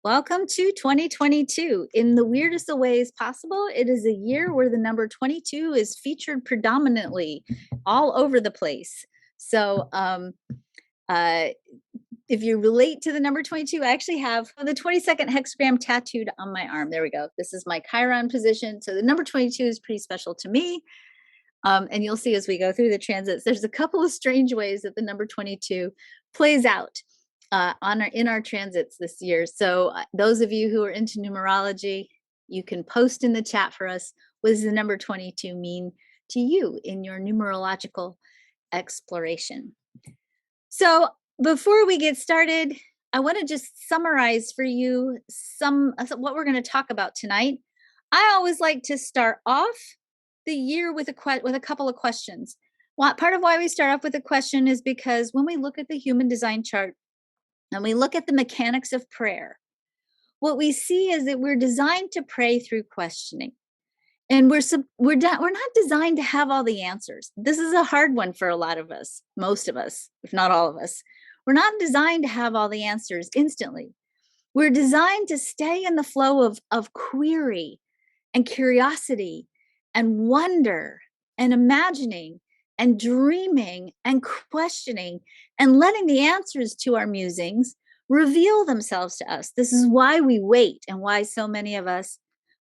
Welcome to 2022. In the weirdest of ways possible, it is a year where the number 22 is featured predominantly all over the place. So, if you relate to the number 22, I actually have the 22nd hexagram tattooed on my arm. There we go. This is my Chiron position. So the number 22 is pretty special to me. And you'll see as we go through the transits, there's a couple of strange ways that the number 22 plays out in our transits this year. So those of you who are into numerology, you can post in the chat for us, what does the number 22 mean to you in your numerological exploration? So before we get started, I want to just summarize for you what we're going to talk about tonight. I always like to start off the year with a couple of questions. Part of why we start off with a question is because when we look at the human design chart and we look at the mechanics of prayer, what we see is that we're designed to pray through questioning. And we're not designed to have all the answers. This is a hard one for a lot of us, most of us, if not all of us. We're not designed to have all the answers instantly. We're designed to stay in the flow of query and curiosity and wonder and imagining and dreaming and questioning and letting the answers to our musings reveal themselves to us. This is why we wait and why so many of us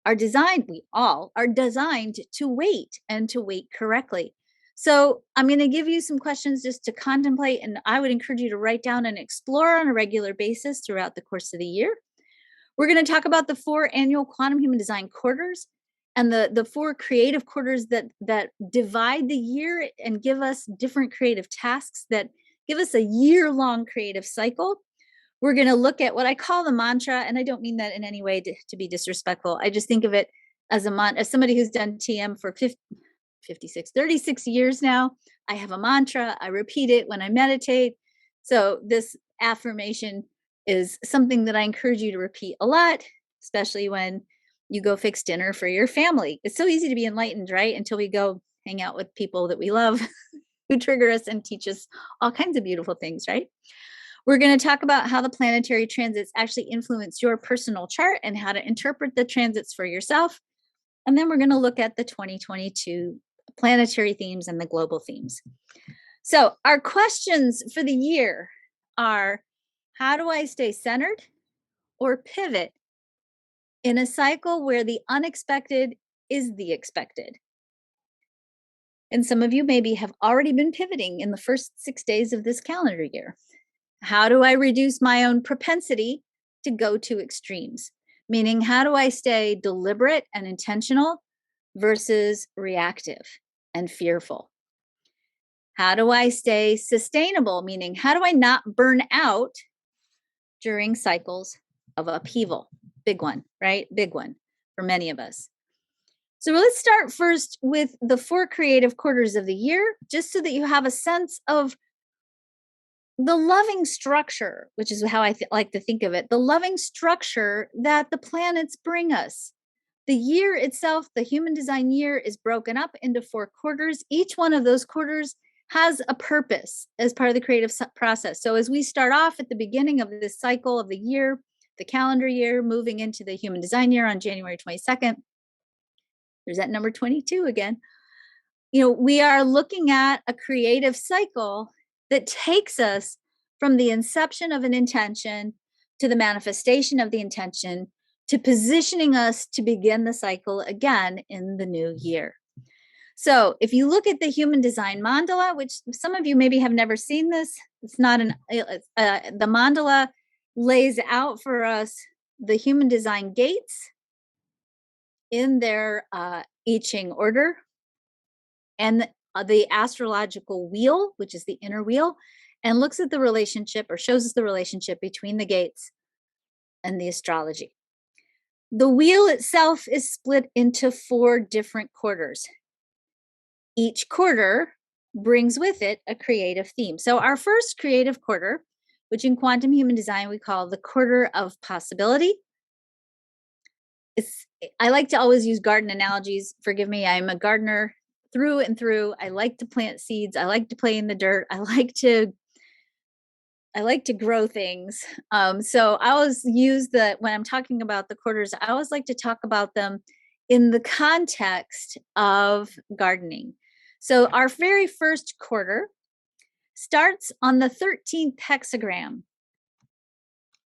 we all are designed to wait and to wait correctly. So I'm going to give you some questions just to contemplate, and I would encourage you to write down and explore on a regular basis throughout the course of the year. We're going to talk about the 4 annual quantum human design quarters and the 4 creative quarters that divide the year and give us different creative tasks that give us a year-long creative cycle. We're going to look at what I call the mantra, and I don't mean that in any way to be disrespectful. I just think of it as as somebody who's done TM for 36 years now. I have a mantra. I repeat it when I meditate. So this affirmation is something that I encourage you to repeat a lot, especially when you go fix dinner for your family. It's so easy to be enlightened, right? Until we go hang out with people that we love who trigger us and teach us all kinds of beautiful things, right? We're going to talk about how the planetary transits actually influence your personal chart and how to interpret the transits for yourself. And then we're going to look at the 2022 planetary themes and the global themes. So our questions for the year are, how do I stay centered or pivot in a cycle where the unexpected is the expected? And some of you maybe have already been pivoting in the first 6 days of this calendar year. How do I reduce my own propensity to go to extremes? Meaning, how do I stay deliberate and intentional versus reactive and fearful? How do I stay sustainable? Meaning, how do I not burn out during cycles of upheaval? Big one, right? Big one for many of us. So let's start first with the 4 creative quarters of the year, just so that you have a sense of the loving structure, which is how I like to think of it, the loving structure that the planets bring us. The year itself, the human design year, is broken up into 4 quarters. Each one of those quarters has a purpose as part of the creative process. So as we start off at the beginning of this cycle of the year, the calendar year, moving into the human design year on January 22nd, there's that number 22 again. We are looking at a creative cycle that takes us from the inception of an intention to the manifestation of the intention to positioning us to begin the cycle again in the new year. So if you look at the human design mandala, which some of you maybe have never seen this, it's not the mandala lays out for us the human design gates in their I Ching order, and the astrological wheel, which is the inner wheel, and looks at the relationship or shows us the relationship between the gates and the astrology. The wheel itself is split into 4 different quarters. Each quarter brings with it a creative theme. So our first creative quarter, which in quantum human design we call the quarter of possibility. I like to always use garden analogies. Forgive me, I'm a gardener through and through. I like to plant seeds. I like to play in the dirt. I like to like to grow things. So I always use when I'm talking about the quarters, I always like to talk about them in the context of gardening. So our very first quarter starts on the 13th hexagram,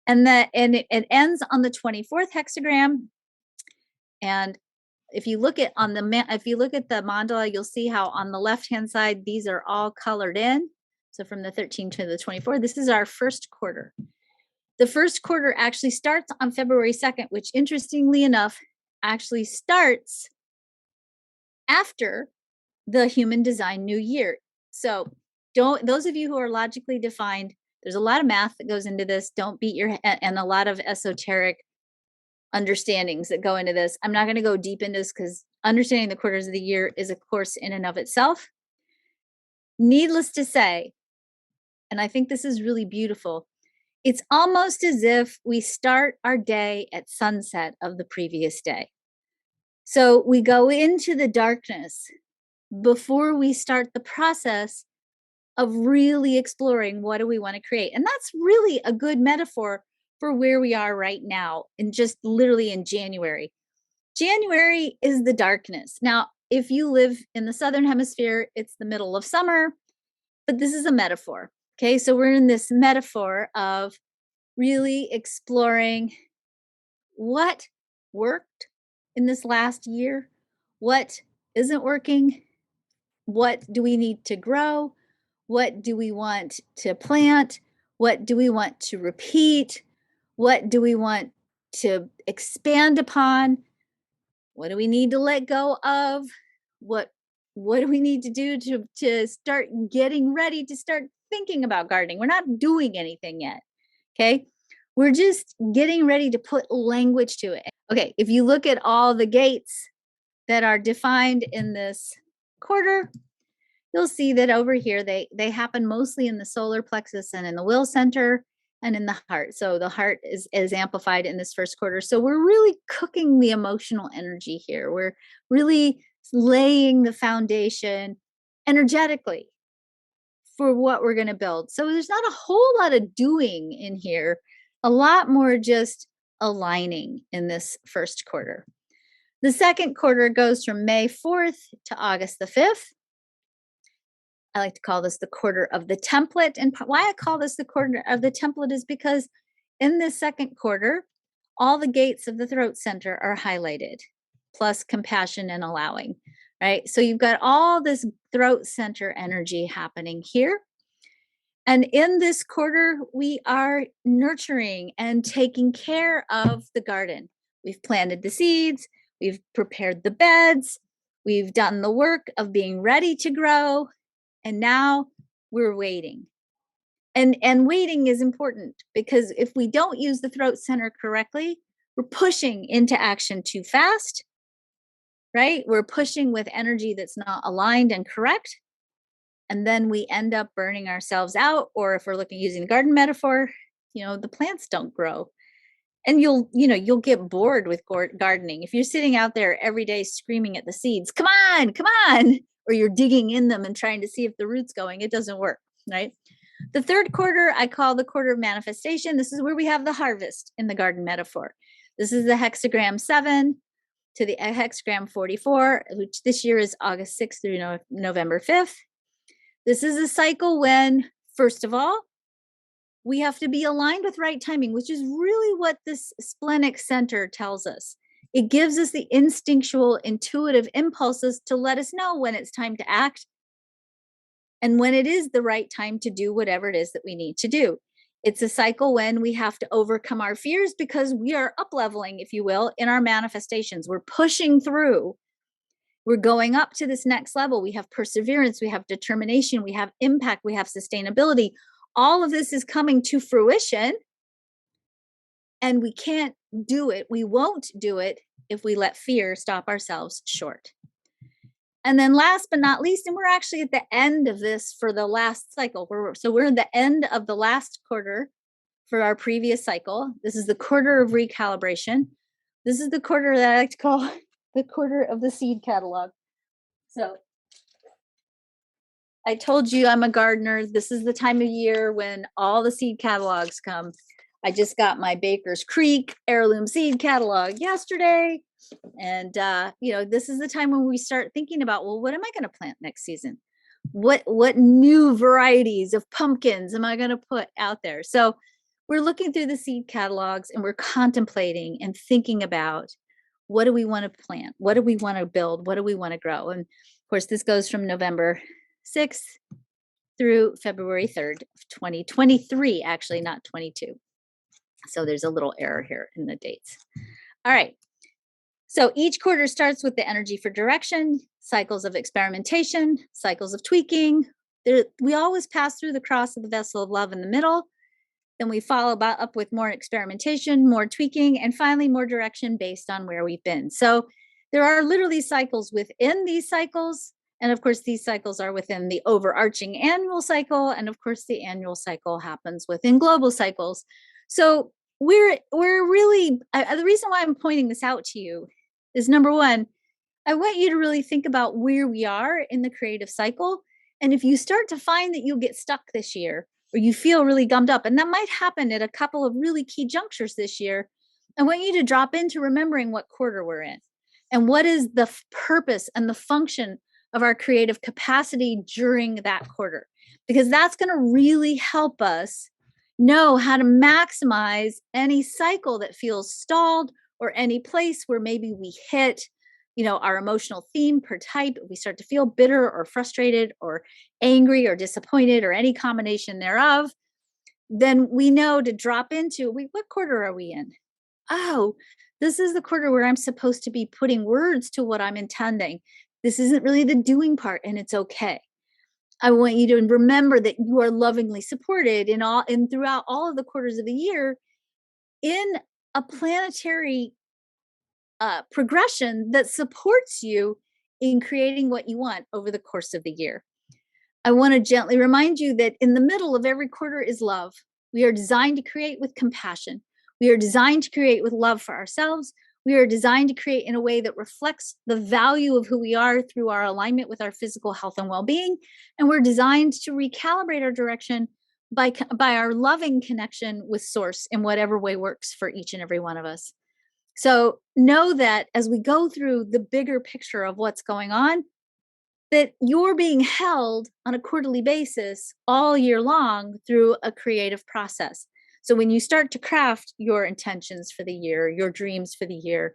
and it ends on the 24th hexagram. And if you look at the mandala, you'll see how on the left hand side these are all colored in. So from the 13th to the 24th, this is our first quarter. The first quarter actually starts on February 2nd, which interestingly enough actually starts after the human design new year. So those of you who are logically defined, there's a lot of math that goes into this. Don't beat your head, and a lot of esoteric understandings that go into this. I'm not going to go deep into this because understanding the quarters of the year is a course in and of itself. Needless to say, and I think this is really beautiful, it's almost as if we start our day at sunset of the previous day. So we go into the darkness before we start the process of really exploring what do we want to create. And that's really a good metaphor for where we are right now, and just literally in January. January is the darkness. Now, if you live in the Southern Hemisphere, it's the middle of summer, but this is a metaphor. Okay, so we're in this metaphor of really exploring what worked in this last year, what isn't working, what do we need to grow, what do we want to plant, what do we want to repeat, what do we want to expand upon, what do we need to let go of, what do we need to do to start getting ready to start thinking about gardening. We're not doing anything yet. Okay, we're just getting ready to put language to it. Okay, if you look at all the gates that are defined in this quarter, you'll see that over here they happen mostly in the solar plexus and in the will center and in the heart. So the heart is amplified in this first quarter. So we're really cooking the emotional energy here. We're really laying the foundation energetically for what we're going to build. So there's not a whole lot of doing in here, a lot more just aligning in this first quarter. The second quarter goes from May 4th to August the 5th. I like to call this the quarter of the template. And why I call this the quarter of the template is because in this second quarter, all the gates of the throat center are highlighted, plus compassion and allowing, right? So you've got all this throat center energy happening here. And in this quarter, we are nurturing and taking care of the garden. We've planted the seeds, we've prepared the beds, we've done the work of being ready to grow. And now we're waiting. And waiting is important because if we don't use the throat center correctly, we're pushing into action too fast, right? We're pushing with energy that's not aligned and correct. And then we end up burning ourselves out. Or if we're using the garden metaphor, the plants don't grow. And you'll get bored with gardening. If you're sitting out there every day screaming at the seeds, come on, or you're digging in them and trying to see if the root's going, it doesn't work, right? The third quarter, I call the quarter of manifestation. This is where we have the harvest in the garden metaphor. This is the hexagram 7 to the hexagram 44, which this year is August 6th through November 5th. This is a cycle when, first of all, we have to be aligned with right timing, which is really what this splenic center tells us. It gives us the instinctual, intuitive impulses to let us know when it's time to act and when it is the right time to do whatever it is that we need to do. It's a cycle when we have to overcome our fears because we are up-leveling, if you will, in our manifestations. We're pushing through. We're going up to this next level. We have perseverance, we have determination, we have impact, we have sustainability. All of this is coming to fruition, and we can't do it. We won't do it if we let fear stop ourselves short. And then last but not least, and we're actually at the end of this for the last cycle. We're at the end of the last quarter for our previous cycle. This is the quarter of recalibration. This is the quarter that I like to call the quarter of the seed catalog. So I told you I'm a gardener. This is the time of year when all the seed catalogs come. I just got my Baker's Creek heirloom seed catalog yesterday. And, this is the time when we start thinking about, well, what am I going to plant next season? What new varieties of pumpkins am I going to put out there? So we're looking through the seed catalogs and we're contemplating and thinking about, what do we want to plant? What do we want to build? What do we want to grow? And of course, this goes from November 6th through February 3rd of 2023, actually not 22. So there's a little error here in the dates. All right. So each quarter starts with the energy for direction, cycles of experimentation, cycles of tweaking. We always pass through the cross of the vessel of love in the middle. Then we follow up with more experimentation, more tweaking, and finally more direction based on where we've been. So there are literally cycles within these cycles. And of course, these cycles are within the overarching annual cycle. And of course, the annual cycle happens within global cycles. So we're really, the reason why I'm pointing this out to you is, number one, I want you to really think about where we are in the creative cycle. And if you start to find that you'll get stuck this year, or you feel really gummed up, and that might happen at a couple of really key junctures this year, I want you to drop into remembering what quarter we're in and what is the purpose and the function of our creative capacity during that quarter, because that's going to really help us know how to maximize any cycle that feels stalled, or any place where maybe we hit, our emotional theme per type. We start to feel bitter or frustrated or angry or disappointed or any combination thereof. Then we know to drop into, what quarter are we in? Oh, this is the quarter where I'm supposed to be putting words to what I'm intending. This isn't really the doing part, and it's okay. I want you to remember that you are lovingly supported throughout all of the quarters of the year in a planetary progression that supports you in creating what you want over the course of the year. I want to gently remind you that in the middle of every quarter is love. We are designed to create with compassion. We are designed to create with love for ourselves. We are designed to create in a way that reflects the value of who we are through our alignment with our physical health and well-being. And we're designed to recalibrate our direction by our loving connection with Source in whatever way works for each and every one of us. So know that as we go through the bigger picture of what's going on, that you're being held on a quarterly basis all year long through a creative process. So when you start to craft your intentions for the year, your dreams for the year,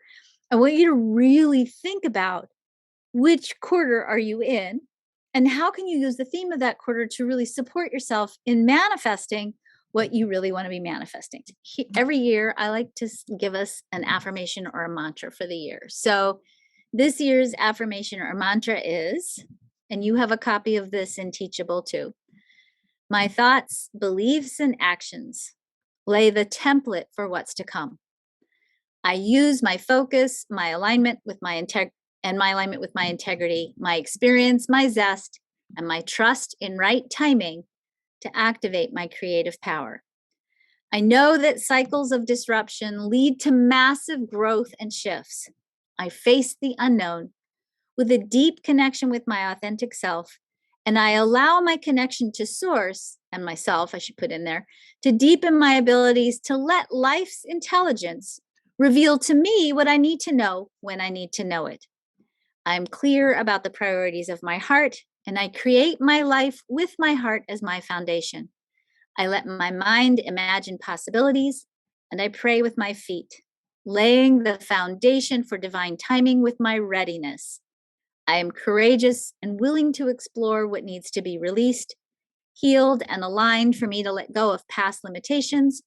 I want you to really think about which quarter are you in, and how can you use the theme of that quarter to really support yourself in manifesting what you really want to be manifesting. Every year, I like to give us an affirmation or a mantra for the year. So this year's affirmation or mantra is, and you have a copy of this in Teachable too, my thoughts, beliefs, and actions lay the template for what's to come. I use my focus, my alignment with my integrity, my experience, my zest, and my trust in right timing to activate my creative power. I know that cycles of disruption lead to massive growth and shifts. I face the unknown with a deep connection with my authentic self, and I allow my connection to Source and myself, I should put in there, to deepen my abilities to let life's intelligence reveal to me what I need to know when I need to know it. I'm clear about the priorities of my heart, and I create my life with my heart as my foundation. I let my mind imagine possibilities, and I pray with my feet, laying the foundation for divine timing with my readiness. I am courageous and willing to explore what needs to be released, healed, and aligned for me to let go of past limitations,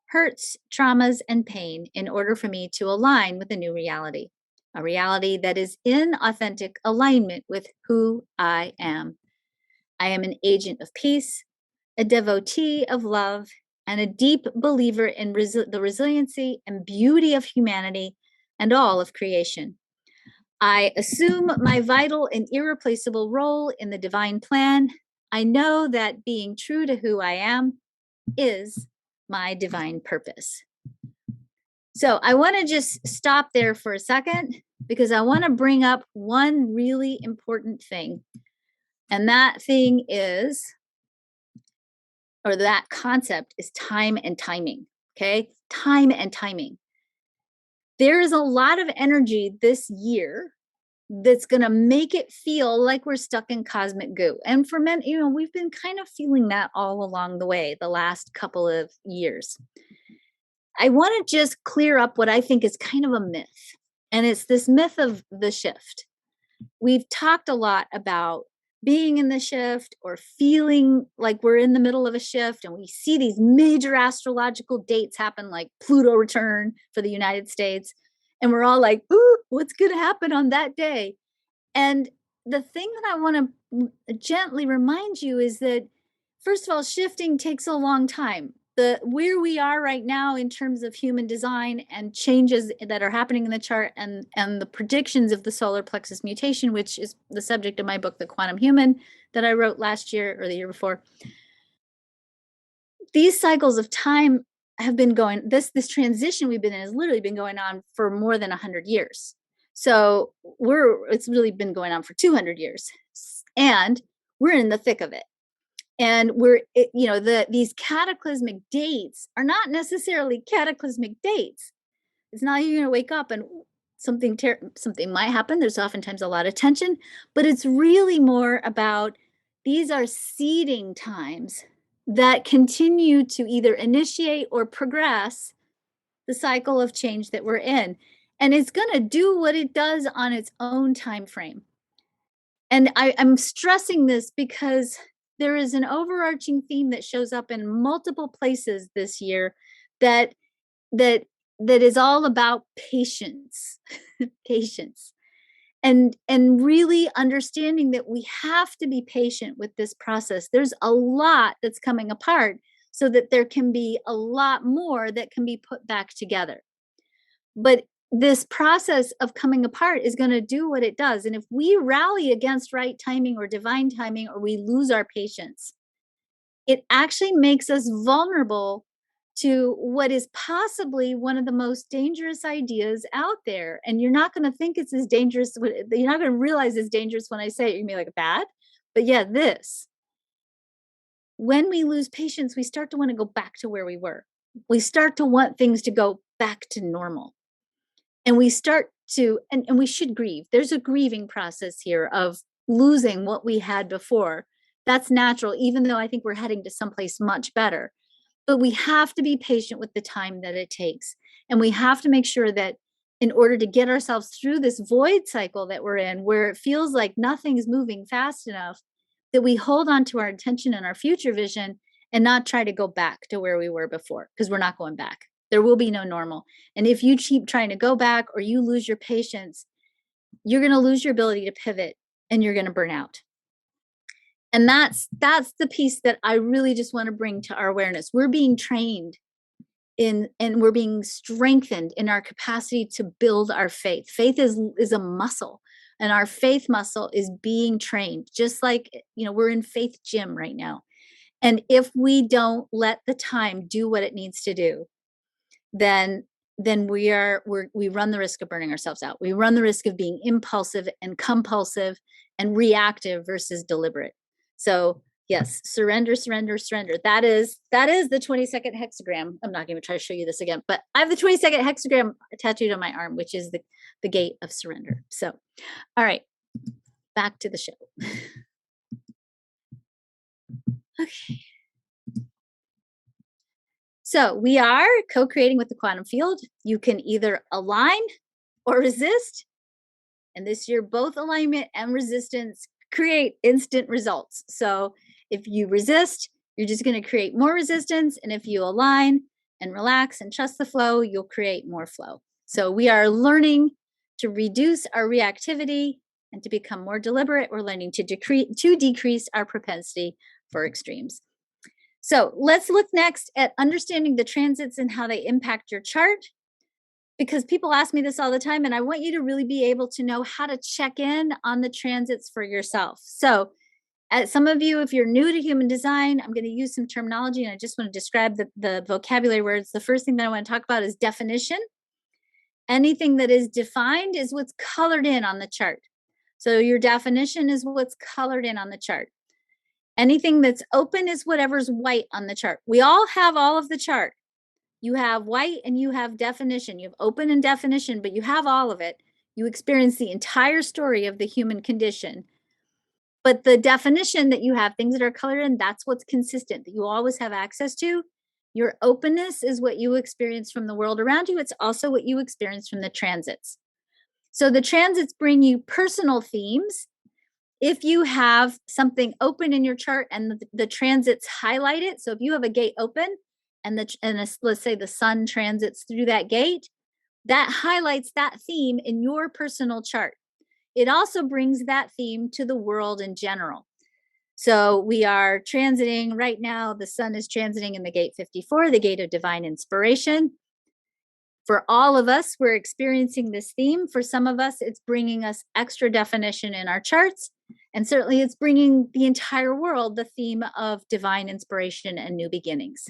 hurts, traumas, and pain in order for me to align with a new reality. A reality that is in authentic alignment with who I am. I am an agent of peace, a devotee of love, and a deep believer in the resiliency and beauty of humanity and all of creation. I assume my vital and irreplaceable role in the divine plan. I know that being true to who I am is my divine purpose. So I want to just stop there for a second, because I want to bring up one really important thing. And that thing is, or that concept is time and timing. Okay. Time and timing. There is a lot of energy this year that's going to make it feel like we're stuck in cosmic goo. And for men, we've been kind of feeling that all along the way, the last couple of years. I want to just clear up what I think is kind of a myth. And it's this myth of the shift. We've talked a lot about being in the shift or feeling like we're in the middle of a shift, and we see these major astrological dates happen, like Pluto return for the United States, and we're all like, ooh, what's going to happen on that day? And the thing that I want to gently remind you is that, first of all, shifting takes a long time. Where we are right now in terms of human design and changes that are happening in the chart, and the predictions of the solar plexus mutation, which is the subject of my book, The Quantum Human, that I wrote last year or the year before. These cycles of time have been going, this transition we've been in has literally been going on for more than 100 years. So it's really been going on for 200 years, and we're in the thick of it. And these cataclysmic dates are not necessarily cataclysmic dates. It's not you're going to wake up and something might happen. There's oftentimes a lot of tension, but it's really more about, these are seeding times that continue to either initiate or progress the cycle of change that we're in. And it's going to do what it does on its own time frame. And I'm stressing this because there is an overarching theme that shows up in multiple places this year that is all about patience. Patience. And really understanding that we have to be patient with this process. There's a lot that's coming apart so that there can be a lot more that can be put back together. But this process of coming apart is going to do what it does. And if we rally against right timing or divine timing, or we lose our patience, it actually makes us vulnerable to what is possibly one of the most dangerous ideas out there. And you're not going to think it's as dangerous. You're not going to realize it's dangerous when I say it. You're going to be like, bad. But yeah, when we lose patience, we start to want to go back to where we were. We start to want things to go back to normal. And we start to, and we should grieve. There's a grieving process here of losing what we had before. That's natural, even though I think we're heading to someplace much better. But we have to be patient with the time that it takes. And we have to make sure that in order to get ourselves through this void cycle that we're in, where it feels like nothing's moving fast enough, that we hold on to our intention and our future vision and not try to go back to where we were before, because we're not going back. There will be no normal. And if you keep trying to go back, or you lose your patience, you're going to lose your ability to pivot, and you're going to burn out. And that's the piece that I really just want to bring to our awareness. We're being trained and we're being strengthened in our capacity to build our faith. Faith is a muscle, and our faith muscle is being trained, just like, we're in faith gym right now. And if we don't let the time do what it needs to do, then we run the risk of burning ourselves out. We run the risk of being impulsive and compulsive and reactive versus deliberate. So yes, surrender, surrender, surrender. That is the 22nd hexagram. I'm not going to try to show you this again, but I have the 22nd hexagram tattooed on my arm, which is the gate of surrender. So, all right, back to the show. Okay. So we are co-creating with the quantum field. You can either align or resist. And this year, both alignment and resistance create instant results. So if you resist, you're just going to create more resistance. And if you align and relax and trust the flow, you'll create more flow. So we are learning to reduce our reactivity and to become more deliberate. We're learning to decrease our propensity for extremes. So let's look next at understanding the transits and how they impact your chart, because people ask me this all the time, and I want you to really be able to know how to check in on the transits for yourself. So some of you, if you're new to human design, I'm going to use some terminology, and I just want to describe the vocabulary words. The first thing that I want to talk about is definition. Anything that is defined is what's colored in on the chart. So your definition is what's colored in on the chart. Anything that's open is whatever's white on the chart. We all have all of the chart. You have white and you have definition. You have open and definition, but you have all of it. You experience the entire story of the human condition. But the definition that you have, things that are colored in, that's what's consistent, that you always have access to. Your openness is what you experience from the world around you. It's also what you experience from the transits. So the transits bring you personal themes. If you have something open in your chart and the transits highlight it, so if you have a gate open and let's say the sun transits through that gate, that highlights that theme in your personal chart. It also brings that theme to the world in general. So we are transiting right now, the sun is transiting in the gate 54, the gate of divine inspiration. For all of us, we're experiencing this theme. For some of us, it's bringing us extra definition in our charts. And certainly it's bringing the entire world the theme of divine inspiration and new beginnings.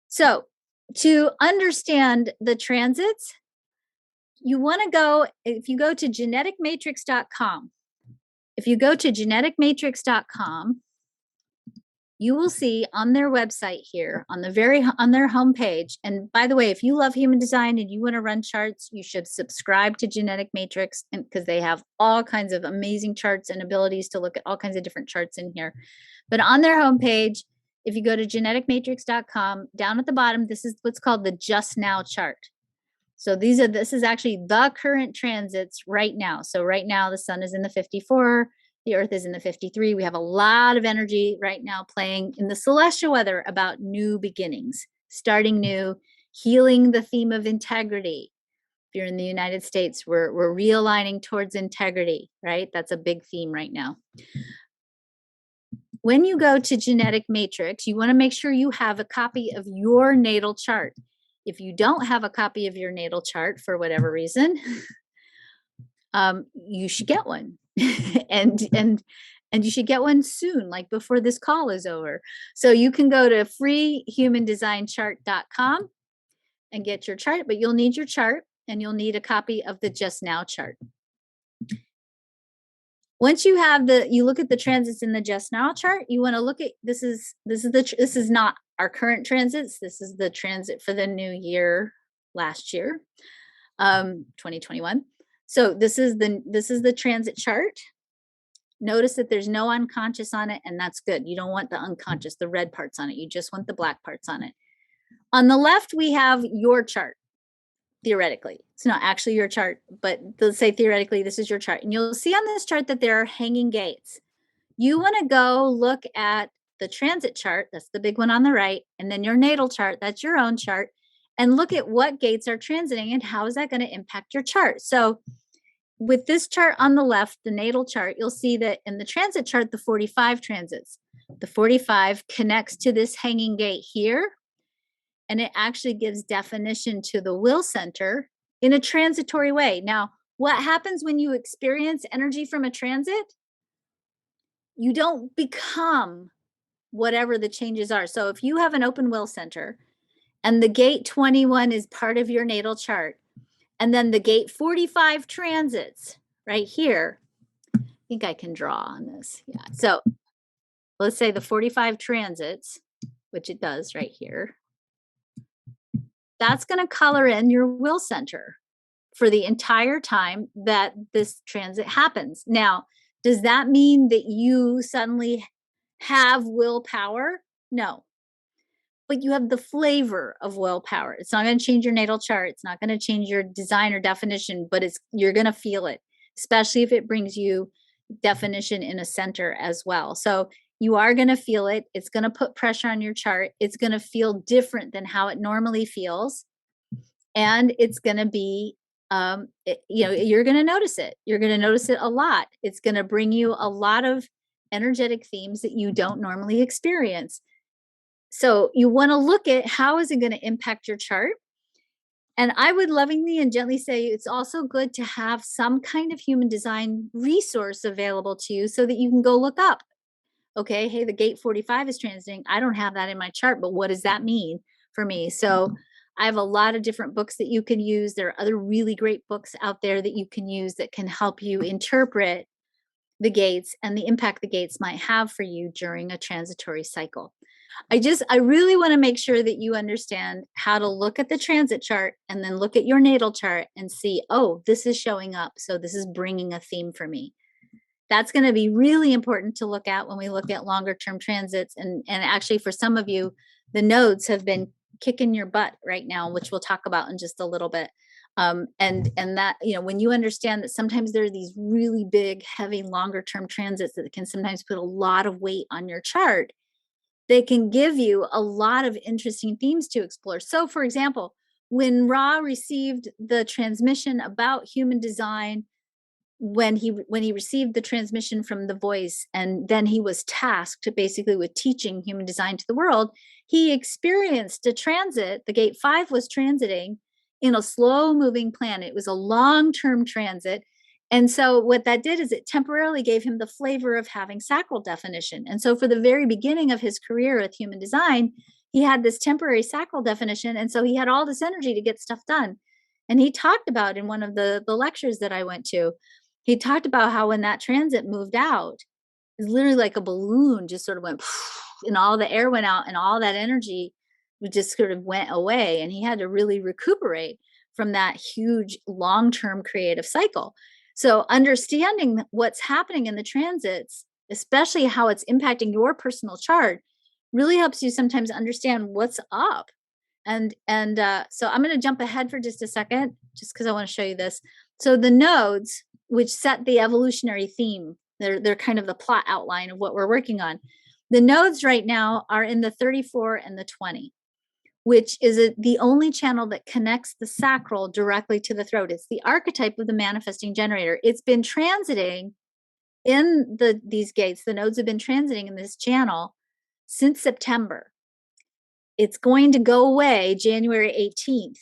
So to understand the transits, you want to go, if you go to geneticmatrix.com, you will see on their website here, on their homepage. And by the way, if you love human design and you want to run charts, you should subscribe to Genetic Matrix, because they have all kinds of amazing charts and abilities to look at all kinds of different charts in here. But on their homepage, if you go to geneticmatrix.com, down at the bottom, this is what's called the Just Now chart. So this is actually the current transits right now. So right now the sun is in the 54, the earth is in the 53. We have a lot of energy right now playing in the celestial weather about new beginnings, starting new, healing the theme of integrity. If you're in the United States, we're realigning towards integrity, right? That's a big theme right now. When you go to Genetic Matrix, you want to make sure you have a copy of your natal chart. If you don't have a copy of your natal chart for whatever reason, you should get one. and you should get one soon, like before this call is over. So you can go to freehumandesignchart.com and get your chart, but you'll need your chart and you'll need a copy of the Just Now chart. Once you have you look at the transits in the Just Now chart, you want to look at, this is not our current transits. This is the transit for the new year last year, 2021. So this is the transit chart. Notice that there's no unconscious on it, and that's good. You don't want the unconscious, the red parts on it. You just want the black parts on it. On the left, we have your chart, theoretically. It's not actually your chart, but let's say theoretically this is your chart. And you'll see on this chart that there are hanging gates. You want to go look at the transit chart, that's the big one on the right, and then your natal chart, that's your own chart, and look at what gates are transiting and how is that going to impact your chart. So with this chart on the left, the natal chart, you'll see that in the transit chart, the 45 transits. The 45 connects to this hanging gate here, and it actually gives definition to the will center in a transitory way. Now, what happens when you experience energy from a transit? You don't become whatever the changes are. So if you have an open will center and the gate 21 is part of your natal chart, and then the gate 45 transits right here, I think I can draw on this. Yeah. So let's say the 45 transits, which it does right here, that's going to color in your will center for the entire time that this transit happens. Now, does that mean that you suddenly have willpower? No. But you have the flavor of willpower. It's not going to change your natal chart. It's not going to change your design or definition, but you're going to feel it, especially if it brings you definition in a center as well. So you are going to feel it. It's going to put pressure on your chart. It's going to feel different than how it normally feels. And it's going to be, you're going to notice it. You're going to notice it a lot. It's going to bring you a lot of energetic themes that you don't normally experience. So you want to look at how is it going to impact your chart. And I would lovingly and gently say it's also good to have some kind of human design resource available to you so that you can go look up. Okay, hey, the gate 45 is transiting. I don't have that in my chart, but what does that mean for me? So I have a lot of different books that you can use. There are other really great books out there that you can use that can help you interpret the gates and the impact the gates might have for you during a transitory cycle. I really want to make sure that you understand how to look at the transit chart and then look at your natal chart and see, oh, this is showing up. So this is bringing a theme for me. That's going to be really important to look at when we look at longer term transits. And actually, for some of you, the nodes have been kicking your butt right now, which we'll talk about in just a little bit. And that, you know, when you understand that sometimes there are these really big, heavy, longer term transits that can sometimes put a lot of weight on your chart, they can give you a lot of interesting themes to explore. So, for example, when Ra received the transmission about human design, when he received the transmission from the voice, and then he was tasked basically with teaching human design to the world, he experienced a transit. The gate 5 was transiting in a slow moving planet. It was a long-term transit. And so what that did is it temporarily gave him the flavor of having sacral definition. And so for the very beginning of his career with human design, he had this temporary sacral definition. And so he had all this energy to get stuff done. And he talked about in one of the lectures that I went to, he talked about how when that transit moved out, it's literally like a balloon just sort of went and all the air went out and all that energy just sort of went away. And he had to really recuperate from that huge long-term creative cycle. So understanding what's happening in the transits, especially how it's impacting your personal chart, really helps you sometimes understand what's up. And so I'm going to jump ahead for just a second, just because I want to show you this. So the nodes, which set the evolutionary theme, they're kind of the plot outline of what we're working on. The nodes right now are in the 34 and the 20, which is the only channel that connects the sacral directly to the throat. It's the archetype of the manifesting generator. It's been transiting in these gates. The nodes have been transiting in this channel since September. It's going to go away January 18th.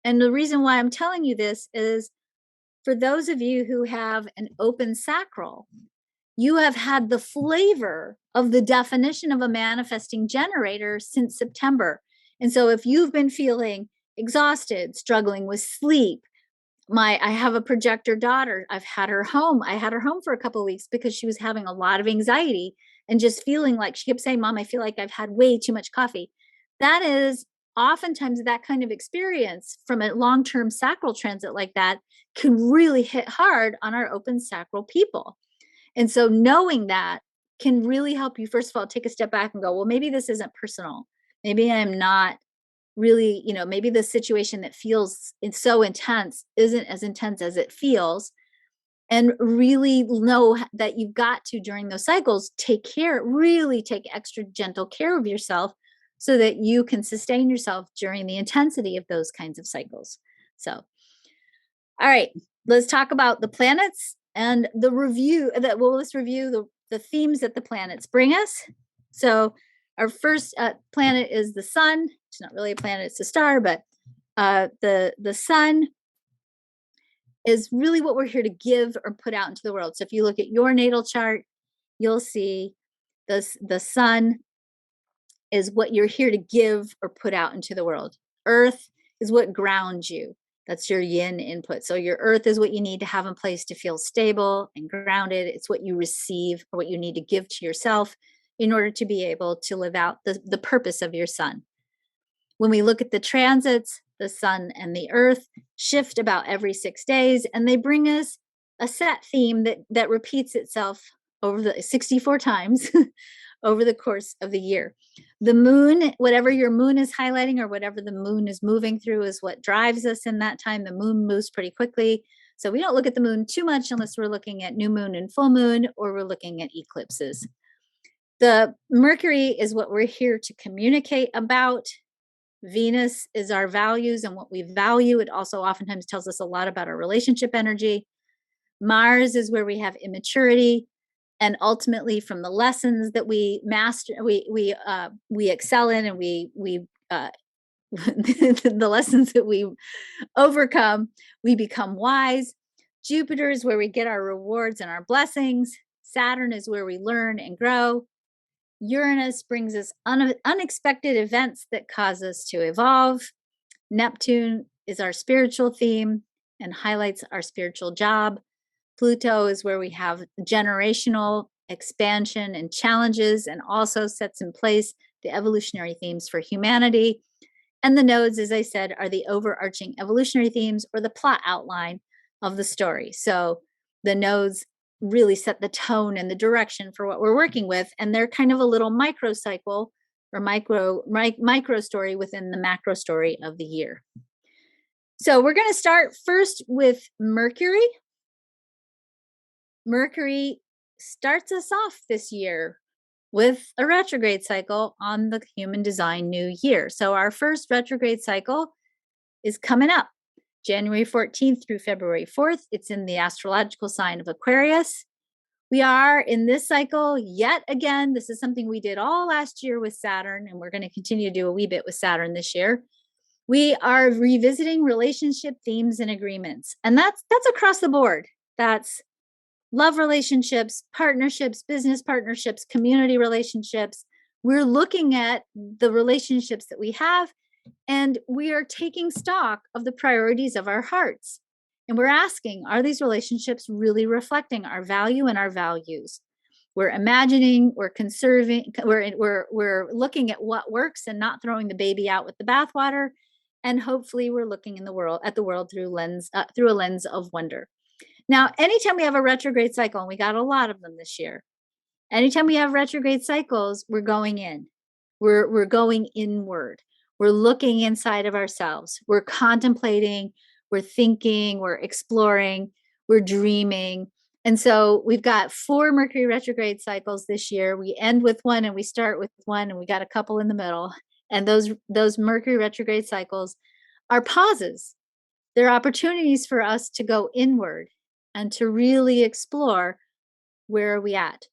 And the reason why I'm telling you this is for those of you who have an open sacral, you have had the flavor of the definition of a manifesting generator since September. And so if you've been feeling exhausted, struggling with sleep, I have a projector daughter. I've had her home. I had her home for a couple of weeks because she was having a lot of anxiety and just feeling like she kept saying, Mom, I feel like I've had way too much coffee. That is oftentimes that kind of experience from a long-term sacral transit like that can really hit hard on our open sacral people. And so knowing that can really help you, first of all, take a step back and go, well, maybe this isn't personal. Maybe I'm not really, maybe the situation that feels it's so intense isn't as intense as it feels. And really know that you've got to, during those cycles, really take extra gentle care of yourself so that you can sustain yourself during the intensity of those kinds of cycles. So, all right, let's talk about the planets and the review. Let's review the themes that the planets bring us. So our first planet is the sun. It's not really a planet, it's a star, but the sun is really what we're here to give or put out into the world. So if you look at your natal chart, you'll see the sun is what you're here to give or put out into the world. Earth is what grounds you. That's your yin input. So your earth is what you need to have in place to feel stable and grounded. It's what you receive or what you need to give to yourself in order to be able to live out the purpose of your sun. When we look at the transits, the sun and the earth shift about every 6 days, and they bring us a set theme that repeats itself over the 64 times over the course of the year. The moon, whatever your moon is highlighting or whatever the moon is moving through is what drives us in that time. The moon moves pretty quickly. So we don't look at the moon too much unless we're looking at new moon and full moon, or we're looking at eclipses. The Mercury is what we're here to communicate about. Venus is our values and what we value. It also oftentimes tells us a lot about our relationship energy. Mars is where we have immaturity. And ultimately, from the lessons that we master, we excel in, and we the lessons that we overcome, we become wise. Jupiter is where we get our rewards and our blessings. Saturn is where we learn and grow. Uranus brings us unexpected events that cause us to evolve. Neptune is our spiritual theme and highlights our spiritual job. Pluto is where we have generational expansion and challenges, and also sets in place the evolutionary themes for humanity. And the nodes, as I said, are the overarching evolutionary themes or the plot outline of the story. So the nodes really set the tone and the direction for what we're working with. And they're kind of a little micro cycle or micro story within the macro story of the year. So we're going to start first with Mercury. Mercury starts us off this year with a retrograde cycle on the human design new year. So our first retrograde cycle is coming up January 14th through February 4th. It's in the astrological sign of Aquarius. We are in this cycle yet again. This is something we did all last year with Saturn, and we're going to continue to do a wee bit with Saturn this year. We are revisiting relationship themes and agreements, and that's across the board. That's love relationships, partnerships, business partnerships, community relationships. We're looking at the relationships that we have, and we are taking stock of the priorities of our hearts. And we're asking, are these relationships really reflecting our value and our values? We're imagining, we're conserving, we're looking at what works and not throwing the baby out with the bathwater. And hopefully we're looking in the world at the world through a lens of wonder. Now, anytime we have a retrograde cycle, and we got a lot of them this year, anytime we have retrograde cycles, we're going in. We're going inward. We're looking inside of ourselves. We're contemplating, we're thinking, we're exploring, we're dreaming. And so we've got 4 Mercury retrograde cycles this year. We end with one and we start with one, and we got a couple in the middle. And those Mercury retrograde cycles are pauses. They're opportunities for us to go inward and to really explore, where are we at.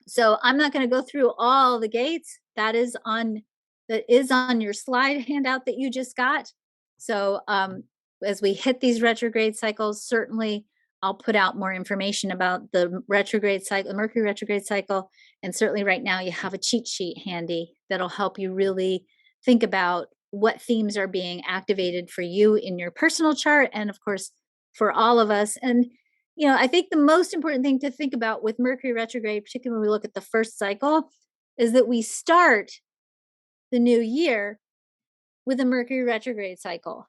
So I'm not going to go through all the gates. That is on your slide handout that you just got. So as we hit these retrograde cycles, certainly I'll put out more information about the retrograde cycle, the Mercury retrograde cycle. And certainly right now you have a cheat sheet handy that'll help you really think about what themes are being activated for you in your personal chart, and of course for all of us. And I think the most important thing to think about with Mercury retrograde, particularly when we look at the first cycle, is that we start the new year with a Mercury retrograde cycle,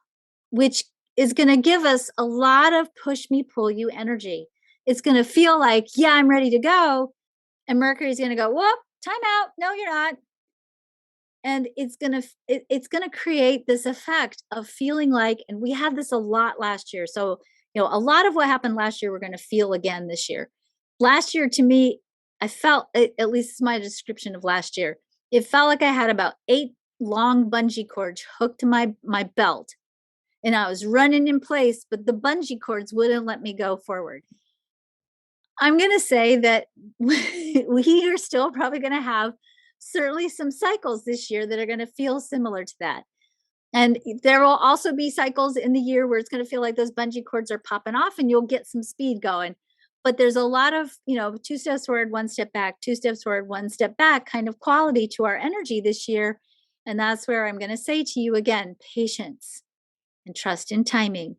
which is going to give us a lot of push me, pull you energy. It's going to feel like, yeah, I'm ready to go. And Mercury is going to go, whoop, time out. No, you're not. And it's going to create this effect of feeling like, and we had this a lot last year. So, a lot of what happened last year, we're going to feel again this year. Last year, to me, I felt, at least it's my description of last year, it felt like I had about 8 long bungee cords hooked to my belt. And I was running in place, but the bungee cords wouldn't let me go forward. I'm going to say that we are still probably going to have certainly some cycles this year that are going to feel similar to that. And there will also be cycles in the year where it's going to feel like those bungee cords are popping off and you'll get some speed going. But there's a lot of, 2 steps forward, 1 step back, 2 steps forward, 1 step back kind of quality to our energy this year. And that's where I'm going to say to you again, patience and trust in timing.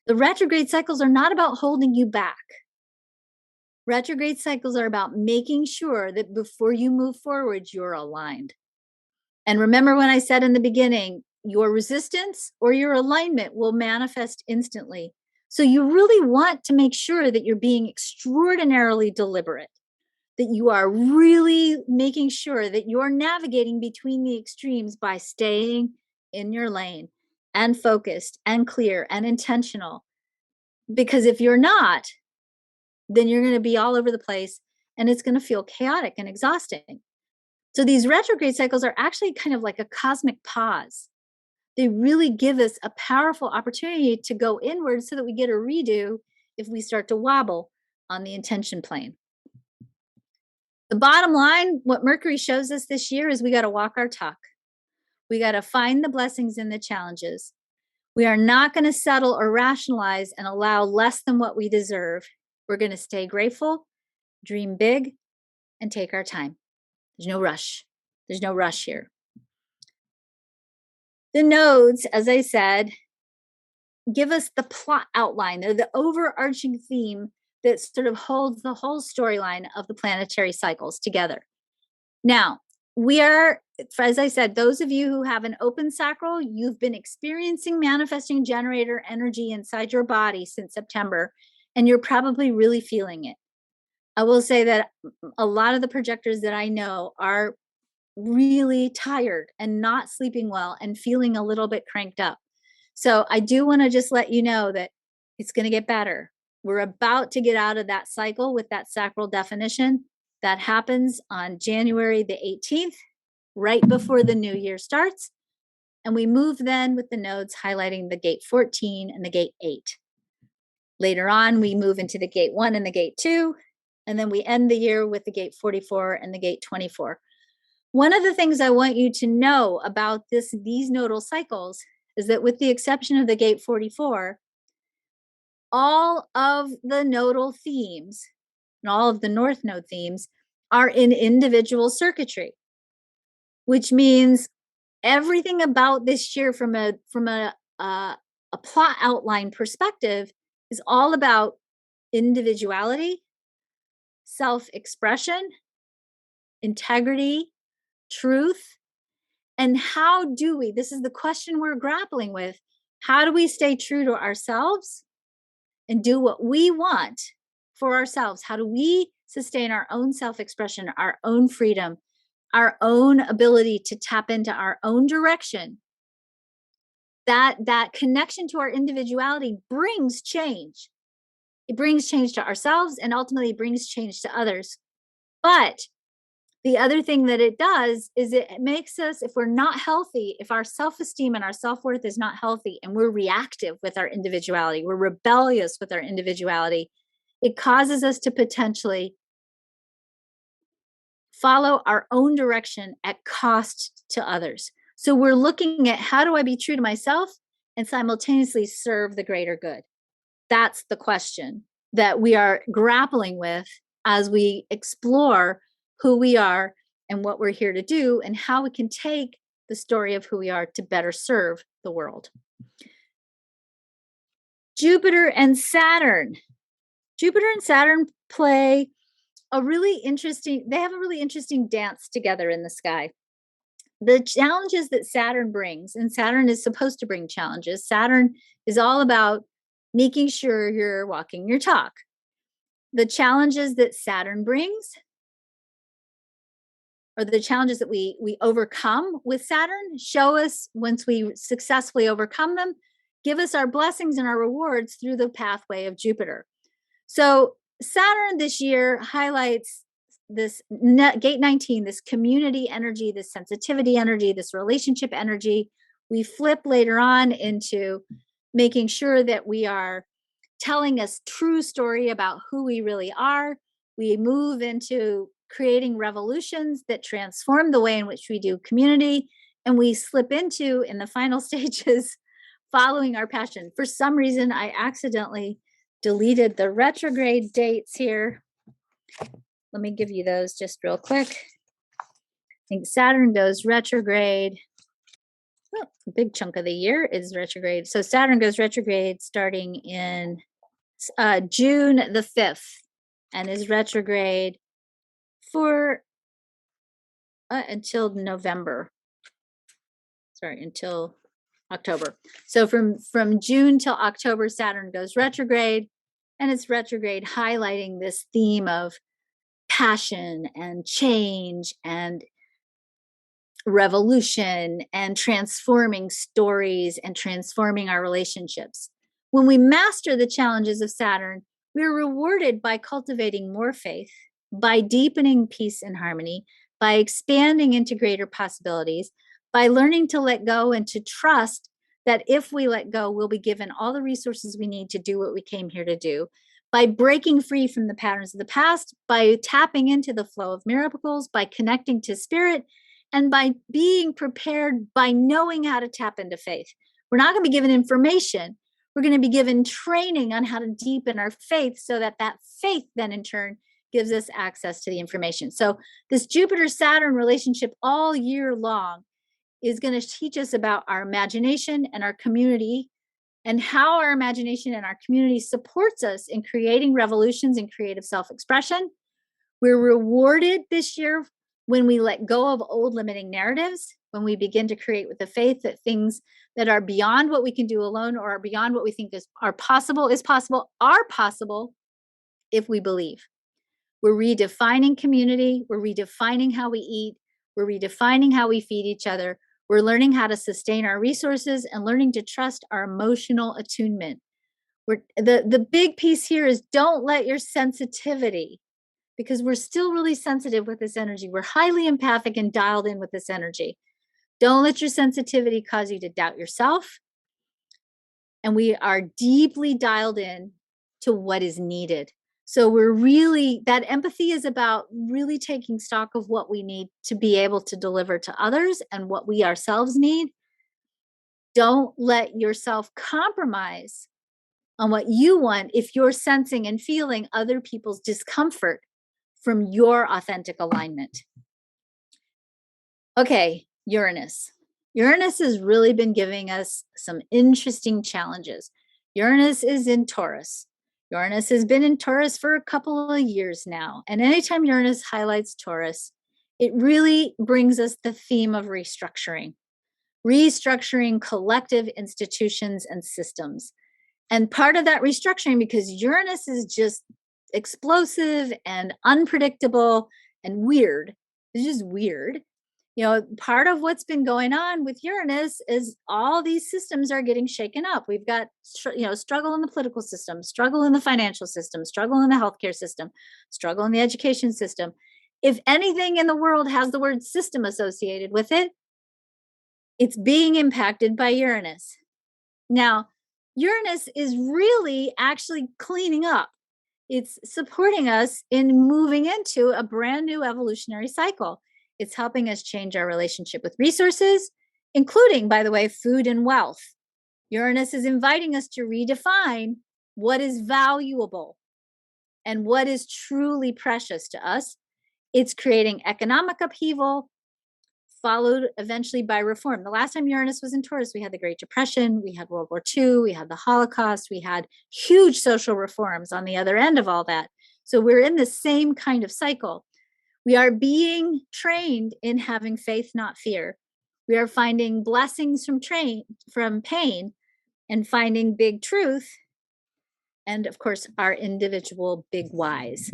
The retrograde cycles are not about holding you back. Retrograde cycles are about making sure that before you move forward, you're aligned. And remember when I said in the beginning, your resistance or your alignment will manifest instantly. So you really want to make sure that you're being extraordinarily deliberate, that you are really making sure that you're navigating between the extremes by staying in your lane and focused and clear and intentional. Because if you're not, then you're going to be all over the place and it's going to feel chaotic and exhausting. So these retrograde cycles are actually kind of like a cosmic pause. They really give us a powerful opportunity to go inward so that we get a redo if we start to wobble on the intention plane. The bottom line, what Mercury shows us this year is we got to walk our talk. We got to find the blessings in the challenges. We are not going to settle or rationalize and allow less than what we deserve. We're going to stay grateful, dream big, and take our time. There's no rush. There's no rush here. The nodes, as I said, give us the plot outline. They're the overarching theme that sort of holds the whole storyline of the planetary cycles together. Now, we are, as I said, those of you who have an open sacral, you've been experiencing manifesting generator energy inside your body since September, and you're probably really feeling it. I will say that a lot of the projectors that I know are really tired and not sleeping well and feeling a little bit cranked up. So I do want to just let you know that it's going to get better. We're about to get out of that cycle with that sacral definition. That happens on January the 18th, right before the new year starts. And we move then with the nodes highlighting the gate 14 and the gate 8. Later on, we move into the gate 1 and the gate 2. And then we end the year with the gate 44 and the gate 24. One of the things I want you to know about these nodal cycles is that with the exception of the gate 44, all of the nodal themes and all of the North Node themes are in individual circuitry, which means everything about this year from a plot outline perspective is all about individuality, self-expression, integrity, truth. And how do we, this is the question we're grappling with, how do we stay true to ourselves and do what we want for ourselves? How do we sustain our own self-expression, our own freedom, our own ability to tap into our own direction? That connection to our individuality brings change. It brings change to ourselves and ultimately brings change to others. But the other thing that it does is it makes us, if we're not healthy, if our self-esteem and our self-worth is not healthy and we're reactive with our individuality, we're rebellious with our individuality, it causes us to potentially follow our own direction at cost to others. So we're looking at how do I be true to myself and simultaneously serve the greater good? That's the question that we are grappling with as we explore who we are and what we're here to do and how we can take the story of who we are to better serve the world. Jupiter and Saturn. Jupiter and Saturn play they have a really interesting dance together in the sky. The challenges that Saturn brings, and Saturn is supposed to bring challenges. Saturn is all about making sure you're walking your talk. The challenges that Saturn brings, or the challenges that we overcome with Saturn, show us once we successfully overcome them, give us our blessings and our rewards through the pathway of Jupiter. So Saturn this year highlights this gate 19, this community energy, this sensitivity energy, this relationship energy. We flip later on into making sure that we are telling us true story about who we really are. We move into creating revolutions that transform the way in which we do community. And we slip into, in the final stages, following our passion. For some reason, I accidentally deleted the retrograde dates here. Let me give you those just real quick. I think Saturn goes retrograde. Well, a big chunk of the year is retrograde. So Saturn goes retrograde starting in June the 5th and is retrograde for until November. Sorry, until October. So from June till October, Saturn goes retrograde, and it's retrograde highlighting this theme of passion and change and revolution and transforming stories and transforming our relationships. When we master the challenges of Saturn, we're rewarded by cultivating more faith, by deepening peace and harmony, by expanding into greater possibilities, by learning to let go and to trust that if we let go, we'll be given all the resources we need to do what we came here to do, by breaking free from the patterns of the past, by tapping into the flow of miracles, by connecting to spirit, and by being prepared, by knowing how to tap into faith. We're not going to be given information. We're going to be given training on how to deepen our faith so that that faith then in turn gives us access to the information. So this Jupiter-Saturn relationship all year long is going to teach us about our imagination and our community, and how our imagination and our community supports us in creating revolutions and creative self-expression. We're rewarded this year when we let go of old limiting narratives, when we begin to create with the faith that things that are beyond what we can do alone or are beyond what we think are possible if we believe. We're redefining community. We're redefining how we eat. We're redefining how we feed each other. We're learning how to sustain our resources and learning to trust our emotional attunement. The big piece here is don't let your sensitivity, because we're still really sensitive with this energy. We're highly empathic and dialed in with this energy. Don't let your sensitivity cause you to doubt yourself. And we are deeply dialed in to what is needed. So that empathy is about really taking stock of what we need to be able to deliver to others and what we ourselves need. Don't let yourself compromise on what you want if you're sensing and feeling other people's discomfort from your authentic alignment. Okay, Uranus. Uranus has really been giving us some interesting challenges. Uranus is in Taurus. Uranus has been in Taurus for a couple of years now. And anytime Uranus highlights Taurus, it really brings us the theme of restructuring collective institutions and systems. And part of that restructuring, because Uranus is just explosive and unpredictable and weird, it's just weird. Part of what's been going on with Uranus is all these systems are getting shaken up. We've got, struggle in the political system, struggle in the financial system, struggle in the healthcare system, struggle in the education system. If anything in the world has the word system associated with it, it's being impacted by Uranus. Now, Uranus is really actually cleaning up. It's supporting us in moving into a brand new evolutionary cycle. It's helping us change our relationship with resources, including, by the way, food and wealth. Uranus is inviting us to redefine what is valuable and what is truly precious to us. It's creating economic upheaval, followed eventually by reform. The last time Uranus was in Taurus, we had the Great Depression, we had World War II, we had the Holocaust, we had huge social reforms on the other end of all that. So we're in the same kind of cycle. We are being trained in having faith, not fear. We are finding blessings from pain and finding big truth. And of course, our individual big whys.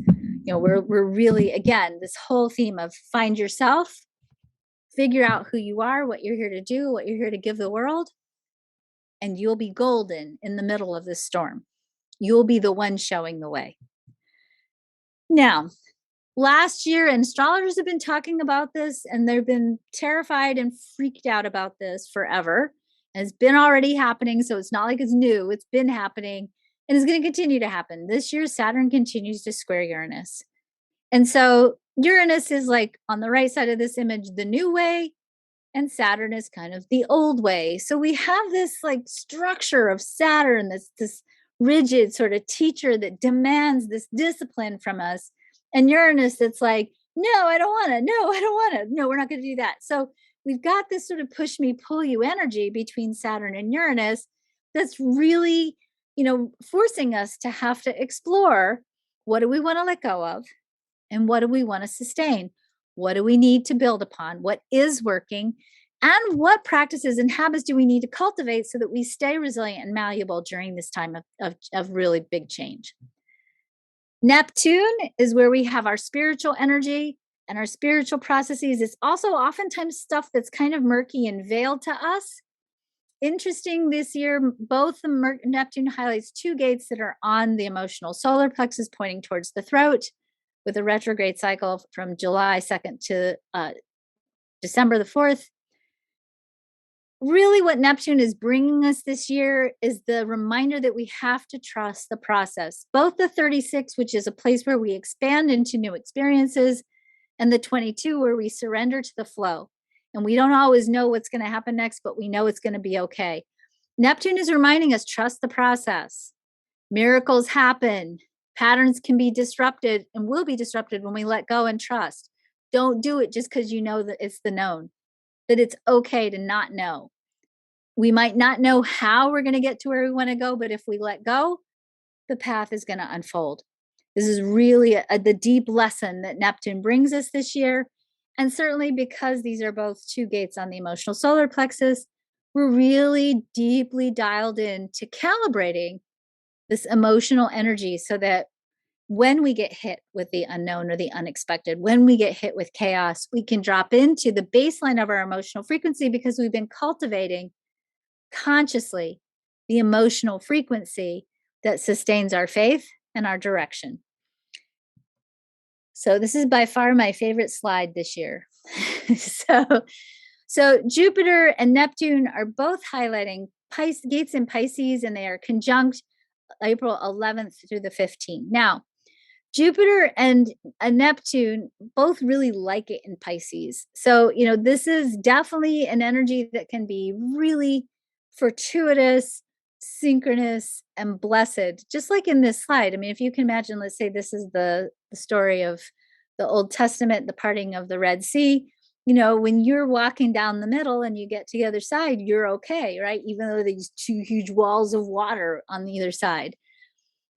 We're really, again, this whole theme of find yourself, figure out who you are, what you're here to do, what you're here to give the world, and you'll be golden in the middle of this storm. You'll be the one showing the way. Now, last year, and astrologers have been talking about this, and they've been terrified and freaked out about this forever. And it's been already happening, so it's not like it's new. It's been happening, and it's going to continue to happen. This year, Saturn continues to square Uranus. And so Uranus is like on the right side of this image, the new way, and Saturn is kind of the old way. So we have this like structure of Saturn, this rigid sort of teacher that demands this discipline from us. And Uranus that's like, no, I don't want to. No, I don't want to. No, we're not going to do that. So we've got this sort of push me, pull you energy between Saturn and Uranus that's really, forcing us to have to explore, what do we want to let go of? And what do we want to sustain? What do we need to build upon? What is working? And what practices and habits do we need to cultivate so that we stay resilient and malleable during this time of really big change? Neptune is where we have our spiritual energy and our spiritual processes. It's also oftentimes stuff that's kind of murky and veiled to us. Interesting this year, both the Neptune highlights two gates that are on the emotional solar plexus pointing towards the throat, with a retrograde cycle from July 2nd to December the 4th. Really what Neptune is bringing us this year is the reminder that we have to trust the process. Both the 36, which is a place where we expand into new experiences, and the 22, where we surrender to the flow. And we don't always know what's going to happen next, but we know it's going to be okay. Neptune is reminding us, trust the process. Miracles happen. Patterns can be disrupted and will be disrupted when we let go and trust. Don't do it just because you know that it's the known. that it's okay to not know. We might not know how we're going to get to where we want to go, but if we let go, the path is going to unfold. This is really the deep lesson that Neptune brings us this year. And certainly because these are both two gates on the emotional solar plexus, we're really deeply dialed in to calibrating this emotional energy so that when we get hit with the unknown or the unexpected, when we get hit with chaos, we can drop into the baseline of our emotional frequency because we've been cultivating consciously the emotional frequency that sustains our faith and our direction. So this is by far my favorite slide this year. so Jupiter and Neptune are both highlighting gates in Pisces, and they are conjunct April 11th through the 15th. Now, Jupiter and Neptune both really like it in Pisces. So, this is definitely an energy that can be really fortuitous, synchronous, and blessed, just like in this slide. I mean, if you can imagine, let's say this is the story of the Old Testament, the parting of the Red Sea. When you're walking down the middle and you get to the other side, you're okay, right? Even though these two huge walls of water on the other side.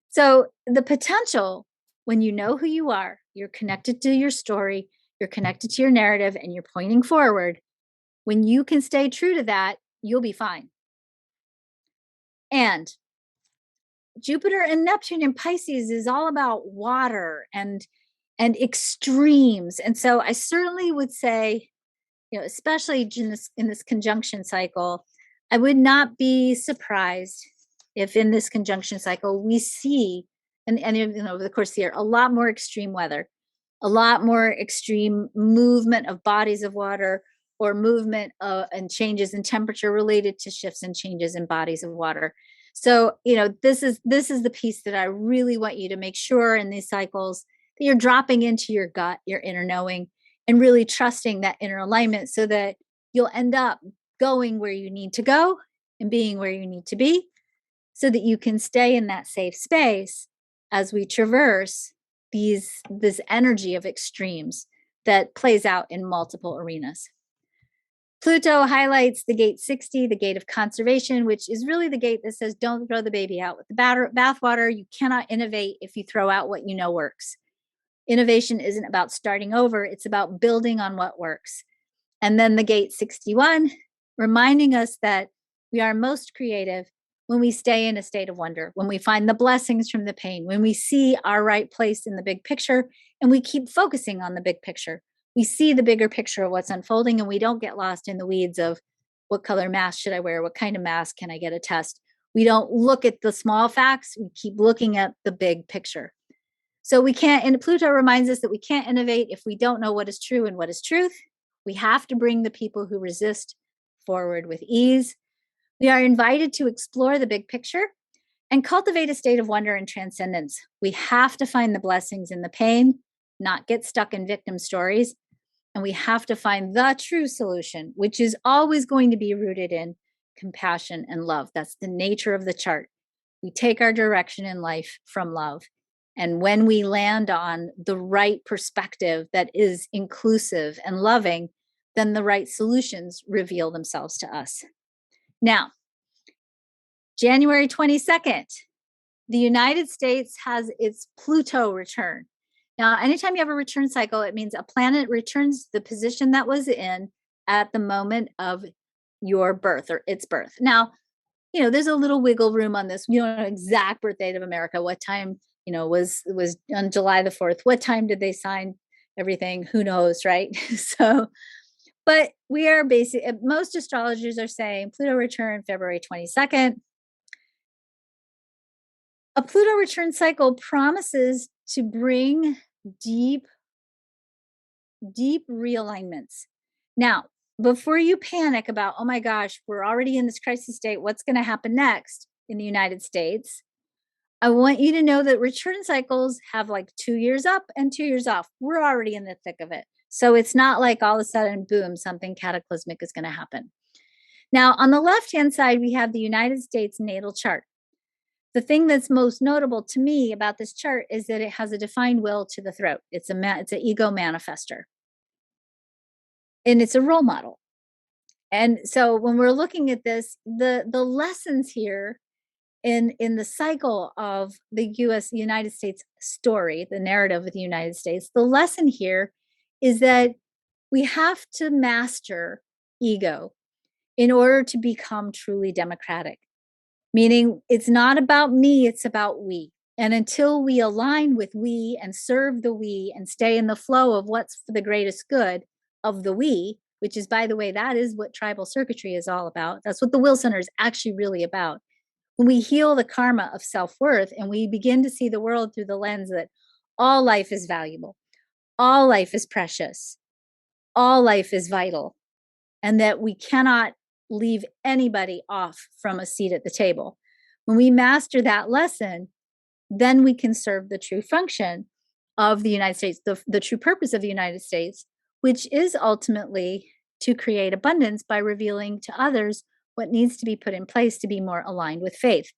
So the potential, when you know who you are, you're connected to your story, you're connected to your narrative, and you're pointing forward. When you can stay true to that, you'll be fine. And Jupiter and Neptune in Pisces is all about water and extremes. And so I certainly would say, especially in this conjunction cycle, I would not be surprised if in this conjunction cycle we see, and over the course of the year, a lot more extreme weather, a lot more extreme movement of bodies of water, or movement and changes in temperature related to shifts and changes in bodies of water. So, this is the piece that I really want you to make sure in these cycles that you're dropping into your gut, your inner knowing, and really trusting that inner alignment so that you'll end up going where you need to go and being where you need to be so that you can stay in that safe space as we traverse this energy of extremes that plays out in multiple arenas. Pluto highlights the gate 60, the gate of conservation, which is really the gate that says, don't throw the baby out with the bathwater. You cannot innovate if you throw out what you know works. Innovation isn't about starting over. It's about building on what works. And then the gate 61, reminding us that we are most creative when we stay in a state of wonder, when we find the blessings from the pain, when we see our right place in the big picture, and we keep focusing on the big picture. We see the bigger picture of what's unfolding, and we don't get lost in the weeds of what color mask should I wear? What kind of mask can I get a test? We don't look at the small facts. We keep looking at the big picture. So we can't, and Pluto reminds us that we can't innovate if we don't know what is true and what is truth. We have to bring the people who resist forward with ease. We are invited to explore the big picture and cultivate a state of wonder and transcendence. We have to find the blessings in the pain, not get stuck in victim stories. And we have to find the true solution, which is always going to be rooted in compassion and love. That's the nature of the chart. We take our direction in life from love. And when we land on the right perspective that is inclusive and loving, then the right solutions reveal themselves to us. Now, January 22nd, the United States has its Pluto return. Now, anytime you have a return cycle, it means a planet returns the position that was in at the moment of your birth or its birth. Now, there's a little wiggle room on this. We don't know exact birth date of America, what time, was on July the 4th. What time did they sign everything? Who knows, right? But we are most astrologers are saying Pluto return February 22nd. A Pluto return cycle promises to bring deep realignments. Now, before you panic about, oh my gosh, we're already in this crisis state, what's going to happen next in the United States? I want you to know that return cycles have like 2 years up and 2 years off. We're already in the thick of it. So it's not like all of a sudden, boom, something cataclysmic is going to happen. Now, on the left-hand side, we have the United States natal chart. The thing that's most notable to me about this chart is that it has a defined will to the throat. It's an ego manifester. And it's a role model. And so when we're looking at this, the lessons here in the cycle of the United States story, the narrative of the United States, the lesson here is that we have to master ego in order to become truly democratic. Meaning it's not about me, it's about we. And until we align with we and serve the we and stay in the flow of what's for the greatest good of the we, which is, by the way, that is what tribal circuitry is all about. That's what the Will Center is actually really about. When we heal the karma of self-worth and we begin to see the world through the lens that all life is valuable, all life is precious, all life is vital, and that we cannot leave anybody off from a seat at the table. When we master that lesson, then we can serve the true function of the United States, the true purpose of the United States, which is ultimately to create abundance by revealing to others what needs to be put in place to be more aligned with faith.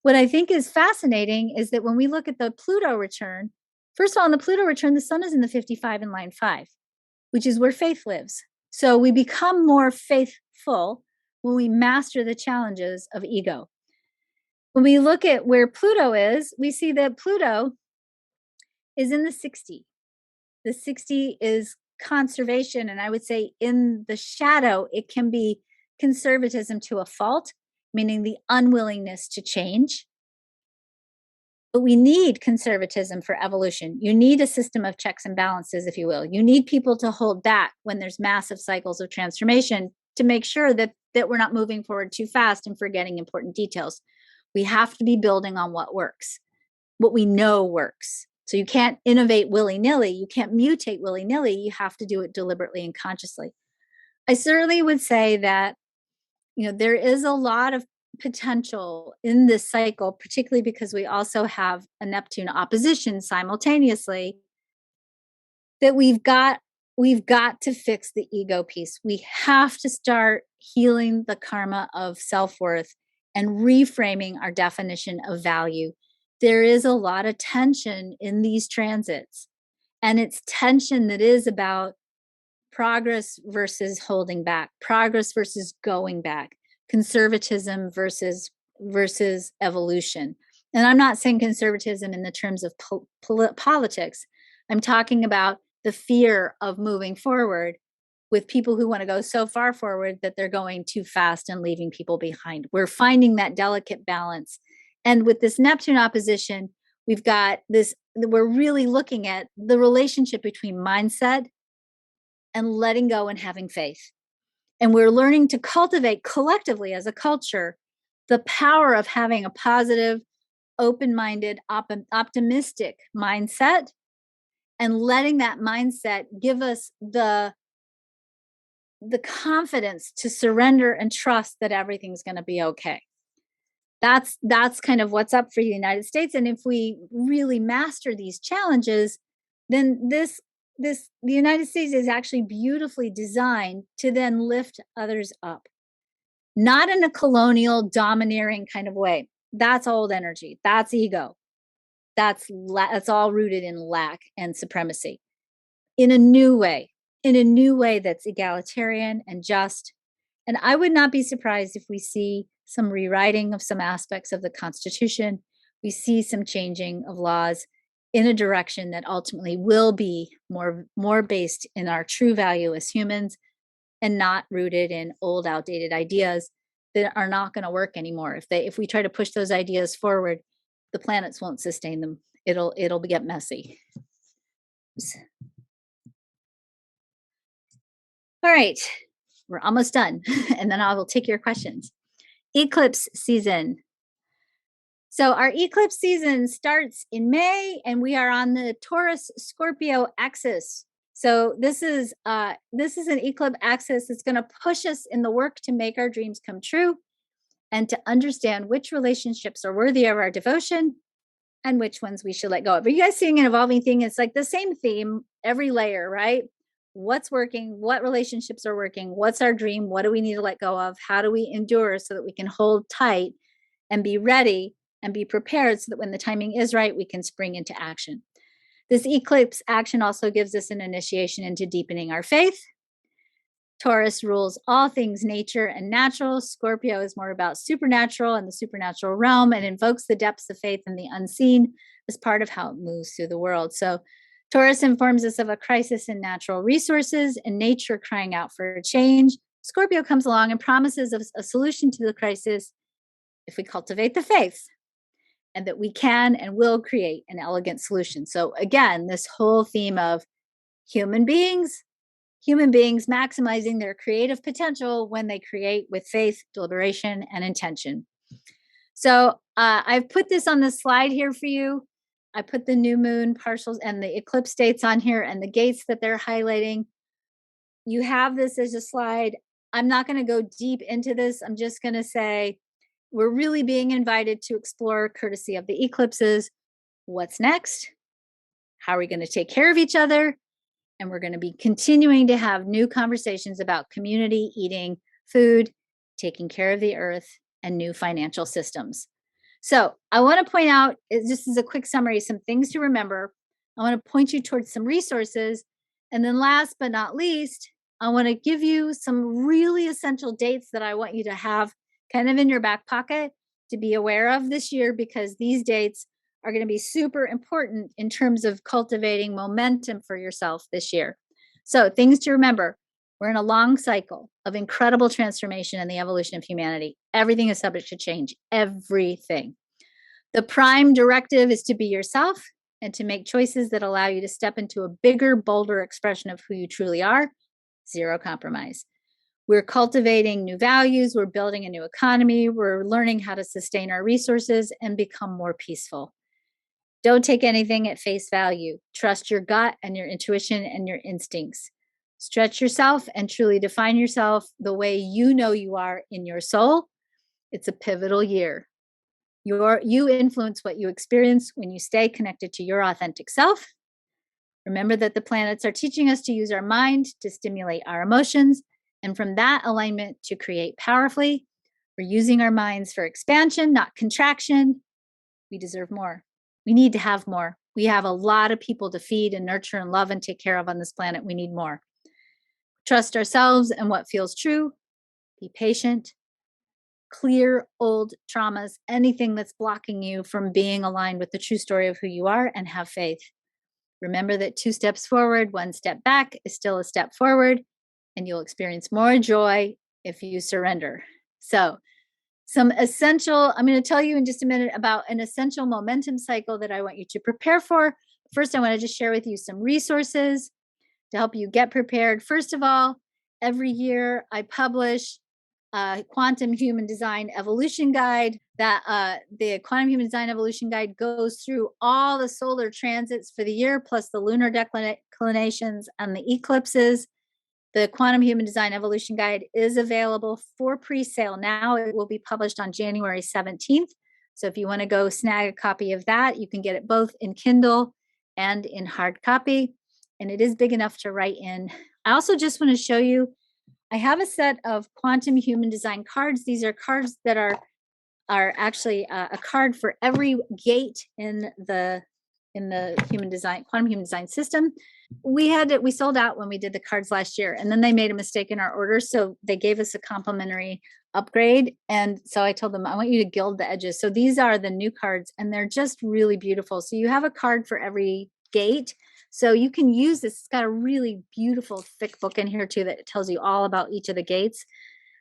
What I think is fascinating is that when we look at the Pluto return, first of all, in the Pluto return, the sun is in the 55 in line 5, which is where faith lives. So we become more faithful when we master the challenges of ego. When we look at where Pluto is, we see that Pluto is in the 60. The 60 is conservation. And I would say in the shadow, it can be conservatism to a fault, meaning the unwillingness to change. But we need conservatism for evolution. You need a system of checks and balances, if you will. You need people to hold back when there's massive cycles of transformation to make sure that we're not moving forward too fast and forgetting important details. We have to be building on what works, what we know works. So you can't innovate willy-nilly. You can't mutate willy-nilly. You have to do it deliberately and consciously. I certainly would say that, there is a lot of potential in this cycle, particularly because we also have a Neptune opposition simultaneously, that we've got to fix the ego piece. We have to start healing the karma of self-worth and reframing our definition of value. There is a lot of tension in these transits, and it's tension that is about progress versus holding back, progress versus going back, conservatism versus evolution. And I'm not saying conservatism in the terms of politics. I'm talking about the fear of moving forward with people who want to go so far forward that they're going too fast and leaving people behind. We're finding that delicate balance. And with this Neptune opposition, we've got this, we're really looking at the relationship between mindset and letting go and having faith. And we're learning to cultivate collectively as a culture the power of having a positive, open-minded, optimistic mindset, and letting that mindset give us the confidence to surrender and trust that everything's going to be okay. That's kind of what's up for the United States. And if we really master these challenges, then the United States is actually beautifully designed to then lift others up, not in a colonial domineering kind of way. That's old energy. That's ego. That's all rooted in lack and supremacy. In a new way that's egalitarian and just. And I would not be surprised if we see some rewriting of some aspects of the Constitution. We see some changing of laws in a direction that ultimately will be more based in our true value as humans and not rooted in old, outdated ideas that are not going to work anymore. If we try to push those ideas forward, the planets won't sustain them. It'll get messy. All right, we're almost done, and then I will take your questions. Eclipse season. So our eclipse season starts in May, and we are on the Taurus Scorpio axis. So this is an eclipse axis that's going to push us in the work to make our dreams come true and to understand which relationships are worthy of our devotion and which ones we should let go of. Are you guys seeing an evolving thing? It's like the same theme, every layer, right? What's working? What relationships are working? What's our dream? What do we need to let go of? How do we endure so that we can hold tight and be ready and be prepared so that when the timing is right, we can spring into action? This eclipse action also gives us an initiation into deepening our faith. Taurus rules all things nature and natural. Scorpio is more about supernatural and the supernatural realm and invokes the depths of faith and the unseen as part of how it moves through the world. So Taurus informs us of a crisis in natural resources and nature crying out for a change. Scorpio comes along and promises a solution to the crisis if we cultivate the faith, and that we can and will create an elegant solution. So again, this whole theme of human beings maximizing their creative potential when they create with faith, deliberation, and intention. So I've put this on the slide here for you. I put the new moon partials and the eclipse dates on here and the gates that they're highlighting. You have this as a slide. I'm not going to go deep into this. I'm just going to say we're really being invited to explore, courtesy of the eclipses, what's next, how are we going to take care of each other, and we're going to be continuing to have new conversations about community, eating, food, taking care of the earth, and new financial systems. So I want to point out, just as a quick summary, some things to remember. I want to point you towards some resources. And then last but not least, I want to give you some really essential dates that I want you to have kind of in your back pocket to be aware of this year, because these dates are going to be super important in terms of cultivating momentum for yourself this year. So things to remember. We're in a long cycle of incredible transformation in the evolution of humanity. Everything is subject to change. Everything. The prime directive is to be yourself and to make choices that allow you to step into a bigger, bolder expression of who you truly are. Zero compromise. We're cultivating new values. We're building a new economy. We're learning how to sustain our resources and become more peaceful. Don't take anything at face value. Trust your gut and your intuition and your instincts. Stretch yourself and truly define yourself the way you know you are in your soul. It's a pivotal year. You influence what you experience when you stay connected to your authentic self. Remember that the planets are teaching us to use our mind to stimulate our emotions, and from that alignment to create powerfully. We're using our minds for expansion, not contraction. We deserve more. We need to have more. We have a lot of people to feed and nurture and love and take care of on this planet. We need more. Trust ourselves and what feels true. Be patient. Clear old traumas, anything that's blocking you from being aligned with the true story of who you are, and have faith. Remember that 2 steps forward, 1 step back is still a step forward, and you'll experience more joy if you surrender. So some essential, I'm going to tell you in just a minute about an essential momentum cycle that I want you to prepare for. First, I want to just share with you some resources to help you get prepared. First of all, every year I publish Quantum Human Design Evolution Guide. The Quantum Human Design Evolution Guide goes through all the solar transits for the year, plus the lunar declinations and the eclipses. The Quantum Human Design Evolution Guide is available for pre-sale now. It will be published on January 17th. So if you want to go snag a copy of that, you can get it both in Kindle and in hard copy. And it is big enough to write in. I also just want to show you, I have a set of Quantum Human Design cards. These are cards that are actually a card for every gate in the quantum human design system. We sold out when we did the cards last year, and then they made a mistake in our order, so they gave us a complimentary upgrade. And so I told them, I want you to gild the edges. So these are the new cards, and they're just really beautiful. So you have a card for every gate, so you can use this. It's got a really beautiful thick book in here too that tells you all about each of the gates.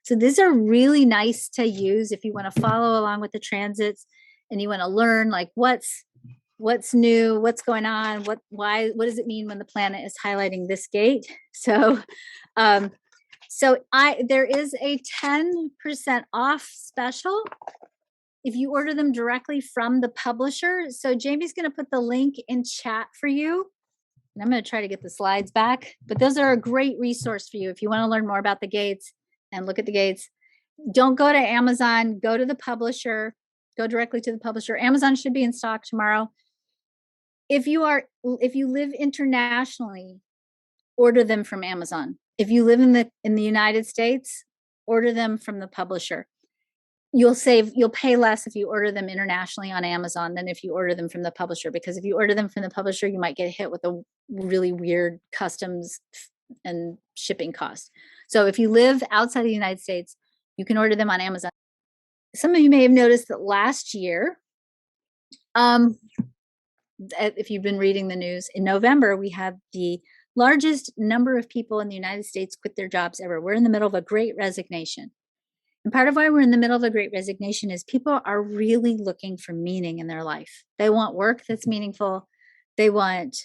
So these are really nice to use if you want to follow along with the transits and you want to learn like what's new, what's going on, what does it mean when the planet is highlighting this gate. So there is a 10% off special if you order them directly from the publisher. So Jamie's going to put the link in chat for you. And I'm going to try to get the slides back, but those are a great resource for you if you want to learn more about the gates and look at the gates. Don't go to Amazon, go to the publisher, go directly to the publisher. Amazon should be in stock tomorrow. If you live internationally, order them from Amazon. If you live in the United States, order them from the publisher. You'll pay less if you order them internationally on Amazon than if you order them from the publisher, because if you order them from the publisher, you might get hit with a really weird customs and shipping cost. So if you live outside of the United States, you can order them on Amazon. Some of you may have noticed that last year, if you've been reading the news, in November, we had the largest number of people in the United States quit their jobs ever. We're in the middle of a great resignation. And part of why we're in the middle of a great resignation is people are really looking for meaning in their life. They want work that's meaningful. They want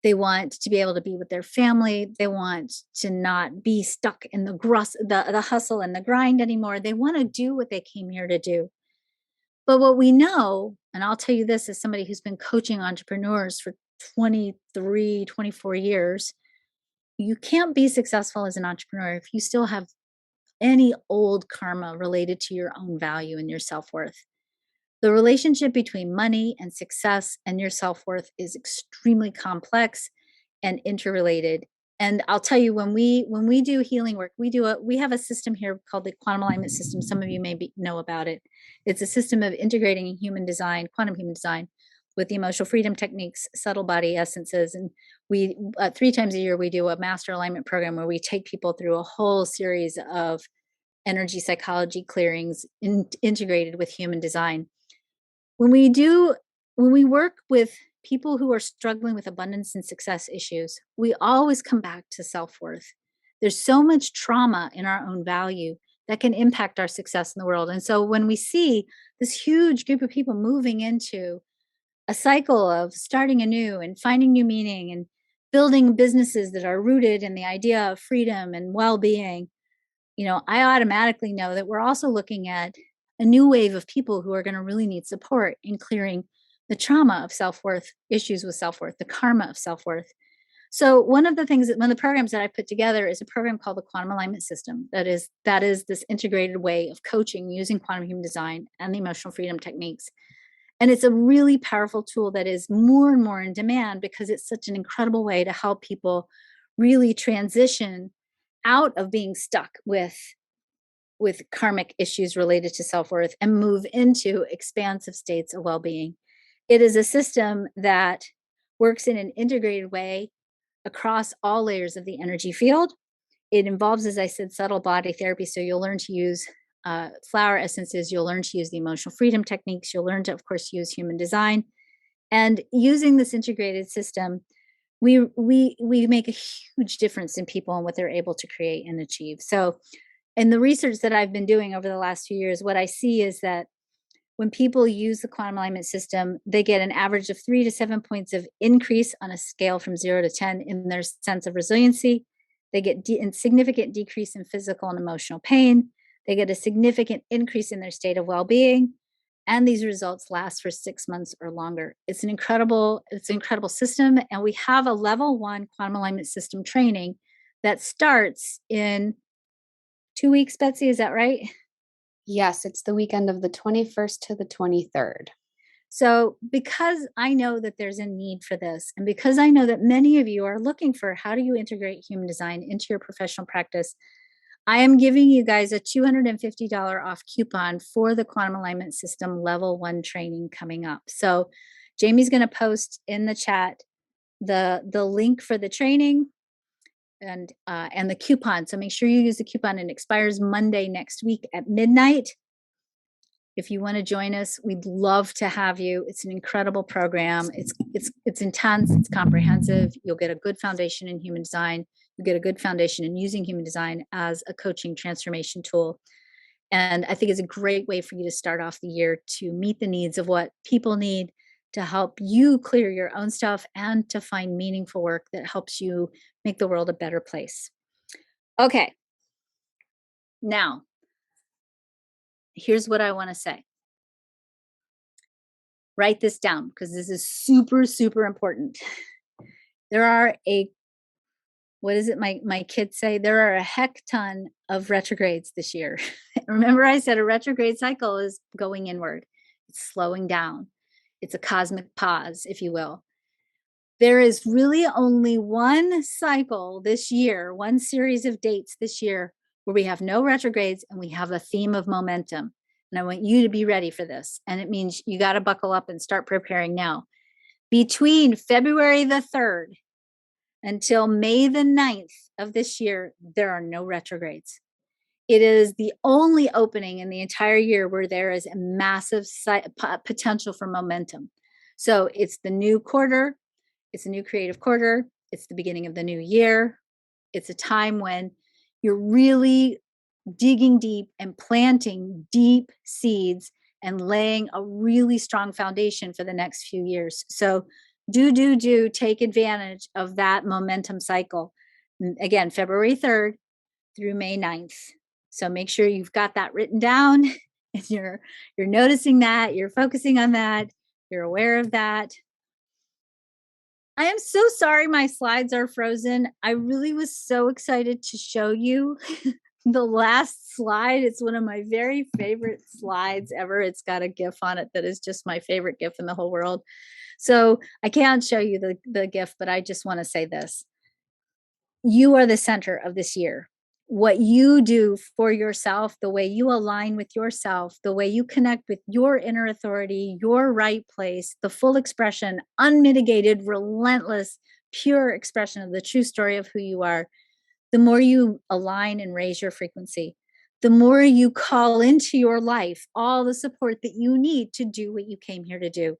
to be able to be with their family. They want to not be stuck in the hustle and the grind anymore. They want to do what they came here to do. But what we know, and I'll tell you this as somebody who's been coaching entrepreneurs for 23, 24 years, you can't be successful as an entrepreneur if you still have any old karma related to your own value and your self-worth. The relationship between money and success and your self-worth is extremely complex and interrelated. And I'll tell you, when we do healing work, we have a system here called the quantum alignment system. Some of you may know about it. It's a system of integrating human design, quantum human design, with the emotional freedom techniques, subtle body essences. And we 3 times a year, we do a master alignment program where we take people through a whole series of energy psychology clearings integrated with human design. When we work with people who are struggling with abundance and success issues, we always come back to self-worth. There's so much trauma in our own value that can impact our success in the world. And so when we see this huge group of people moving into a cycle of starting anew and finding new meaning and building businesses that are rooted in the idea of freedom and well-being, I automatically know that we're also looking at a new wave of people who are going to really need support in clearing the trauma of self-worth, issues with self-worth, the karma of self-worth. So one of the programs that I put together is a program called the Quantum Alignment System. That is this integrated way of coaching using quantum human design and the emotional freedom techniques. And it's a really powerful tool that is more and more in demand because it's such an incredible way to help people really transition out of being stuck with karmic issues related to self-worth and move into expansive states of well-being. It is a system that works in an integrated way across all layers of the energy field. It involves, as I said, subtle body therapy. So you'll learn to use flower essences. You'll learn to use the emotional freedom techniques. You'll learn to, of course, use human design. And using this integrated system, we make a huge difference in people and what they're able to create and achieve. So in the research that I've been doing over the last few years, what I see is that when people use the quantum alignment system, they get an average of 3 to 7 points of increase on a scale from 0 to 10 in their sense of resiliency. They get a significant decrease in physical and emotional pain. They get a significant increase in their state of well-being. And these results last for 6 months or longer. It's an incredible system. And we have a level 1 quantum alignment system training that starts in 2 weeks, Betsy, is that right? Yes, it's the weekend of the 21st to the 23rd. So because I know that there's a need for this, and because I know that many of you are looking for how do you integrate human design into your professional practice, I am giving you guys a $250 off coupon for the Quantum Alignment System Level 1 training coming up. So Jamie's going to post in the chat the link for the training and the coupon. So make sure you use the coupon. It expires Monday next week at midnight. If you want to join us, we'd love to have you. It's an incredible program. It's intense. It's comprehensive. You'll get a good foundation in human design. You get a good foundation in using human design as a coaching transformation tool. And I think it's a great way for you to start off the year to meet the needs of what people need to help you clear your own stuff and to find meaningful work that helps you make the world a better place. Okay. Now, here's what I want to say. Write this down because this is super, super important. There are what is it my kids say? There are a heck ton of retrogrades this year. Remember I said a retrograde cycle is going inward. It's slowing down. It's a cosmic pause, if you will. There is really only one cycle this year, one series of dates this year where we have no retrogrades and we have a theme of momentum. And I want you to be ready for this. And it means you got to buckle up and start preparing now. Between February the 3rd until May the 9th of this year, there are no retrogrades. It is the only opening in the entire year where there is a massive potential for momentum. So it's the new quarter, it's a new creative quarter, it's the beginning of the new year. It's a time when you're really digging deep and planting deep seeds and laying a really strong foundation for the next few years. So do take advantage of that momentum cycle. Again, February 3rd through May 9th. So make sure you've got that written down and you're noticing that, you're focusing on that, you're aware of that. I am so sorry my slides are frozen. I really was so excited to show you the last slide. It's one of my very favorite slides ever. It's got a GIF on it that is just my favorite GIF in the whole world. So I can't show you the GIF, but I just want to say this. You are the center of this year. What you do for yourself, the way you align with yourself, the way you connect with your inner authority, your right place, the full expression, unmitigated, relentless, pure expression of the true story of who you are, the more you align and raise your frequency, the more you call into your life all the support that you need to do what you came here to do.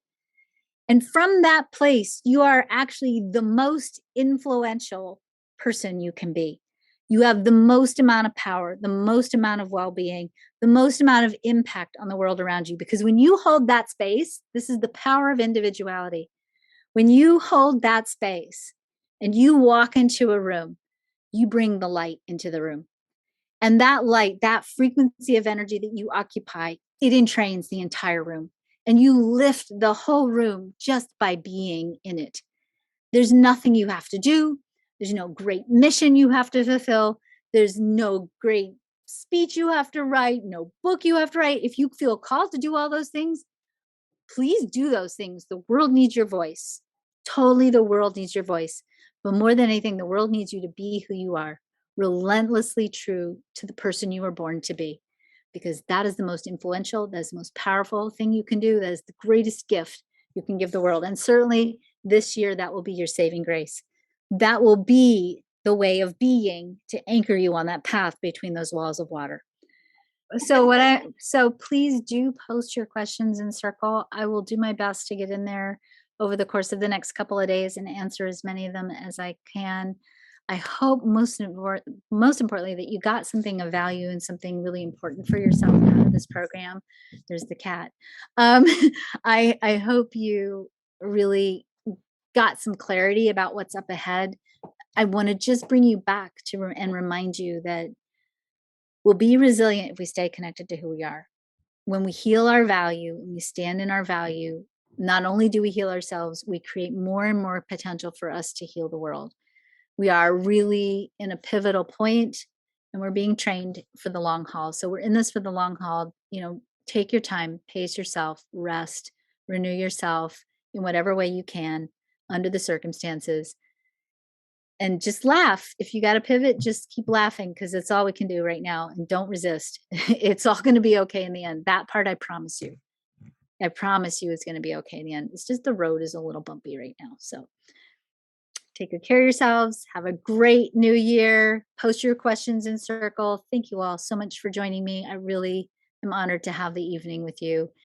And from that place, you are actually the most influential person you can be. You have the most amount of power, the most amount of well-being, the most amount of impact on the world around you. Because when you hold that space, this is the power of individuality. When you hold that space and you walk into a room, you bring the light into the room. And that light, that frequency of energy that you occupy, it entrains the entire room. And you lift the whole room just by being in it. There's nothing you have to do. There's no great mission you have to fulfill. There's no great speech you have to write, no book you have to write. If you feel called to do all those things, please do those things. The world needs your voice. Totally, the world needs your voice. But more than anything, the world needs you to be who you are, relentlessly true to the person you were born to be. Because that is the most influential, that is the most powerful thing you can do. That is the greatest gift you can give the world. And certainly this year, that will be your saving grace. That will be the way of being to anchor you on that path between those walls of water. So please do post your questions in Circle. I will do my best to get in there over the course of the next couple of days and answer as many of them as I can. I hope most importantly that you got something of value and something really important for yourself out of this program. There's the cat. I hope you really got some clarity about what's up ahead. I want to just bring you back to and remind you that we'll be resilient if we stay connected to who we are. When we heal our value, when we stand in our value, not only do we heal ourselves, we create more and more potential for us to heal the world. We are really in a pivotal point and we're being trained for the long haul. So we're in this for the long haul. Take your time, pace yourself, rest, renew yourself in whatever way you can under the circumstances. And just laugh. If you got to pivot, just keep laughing because it's all we can do right now. And don't resist. It's all going to be okay in the end. That part, I promise you. I promise you it's going to be okay in the end. It's just the road is a little bumpy right now. So take good care of yourselves. Have a great new year. Post your questions in Circle. Thank you all so much for joining me. I really am honored to have the evening with you.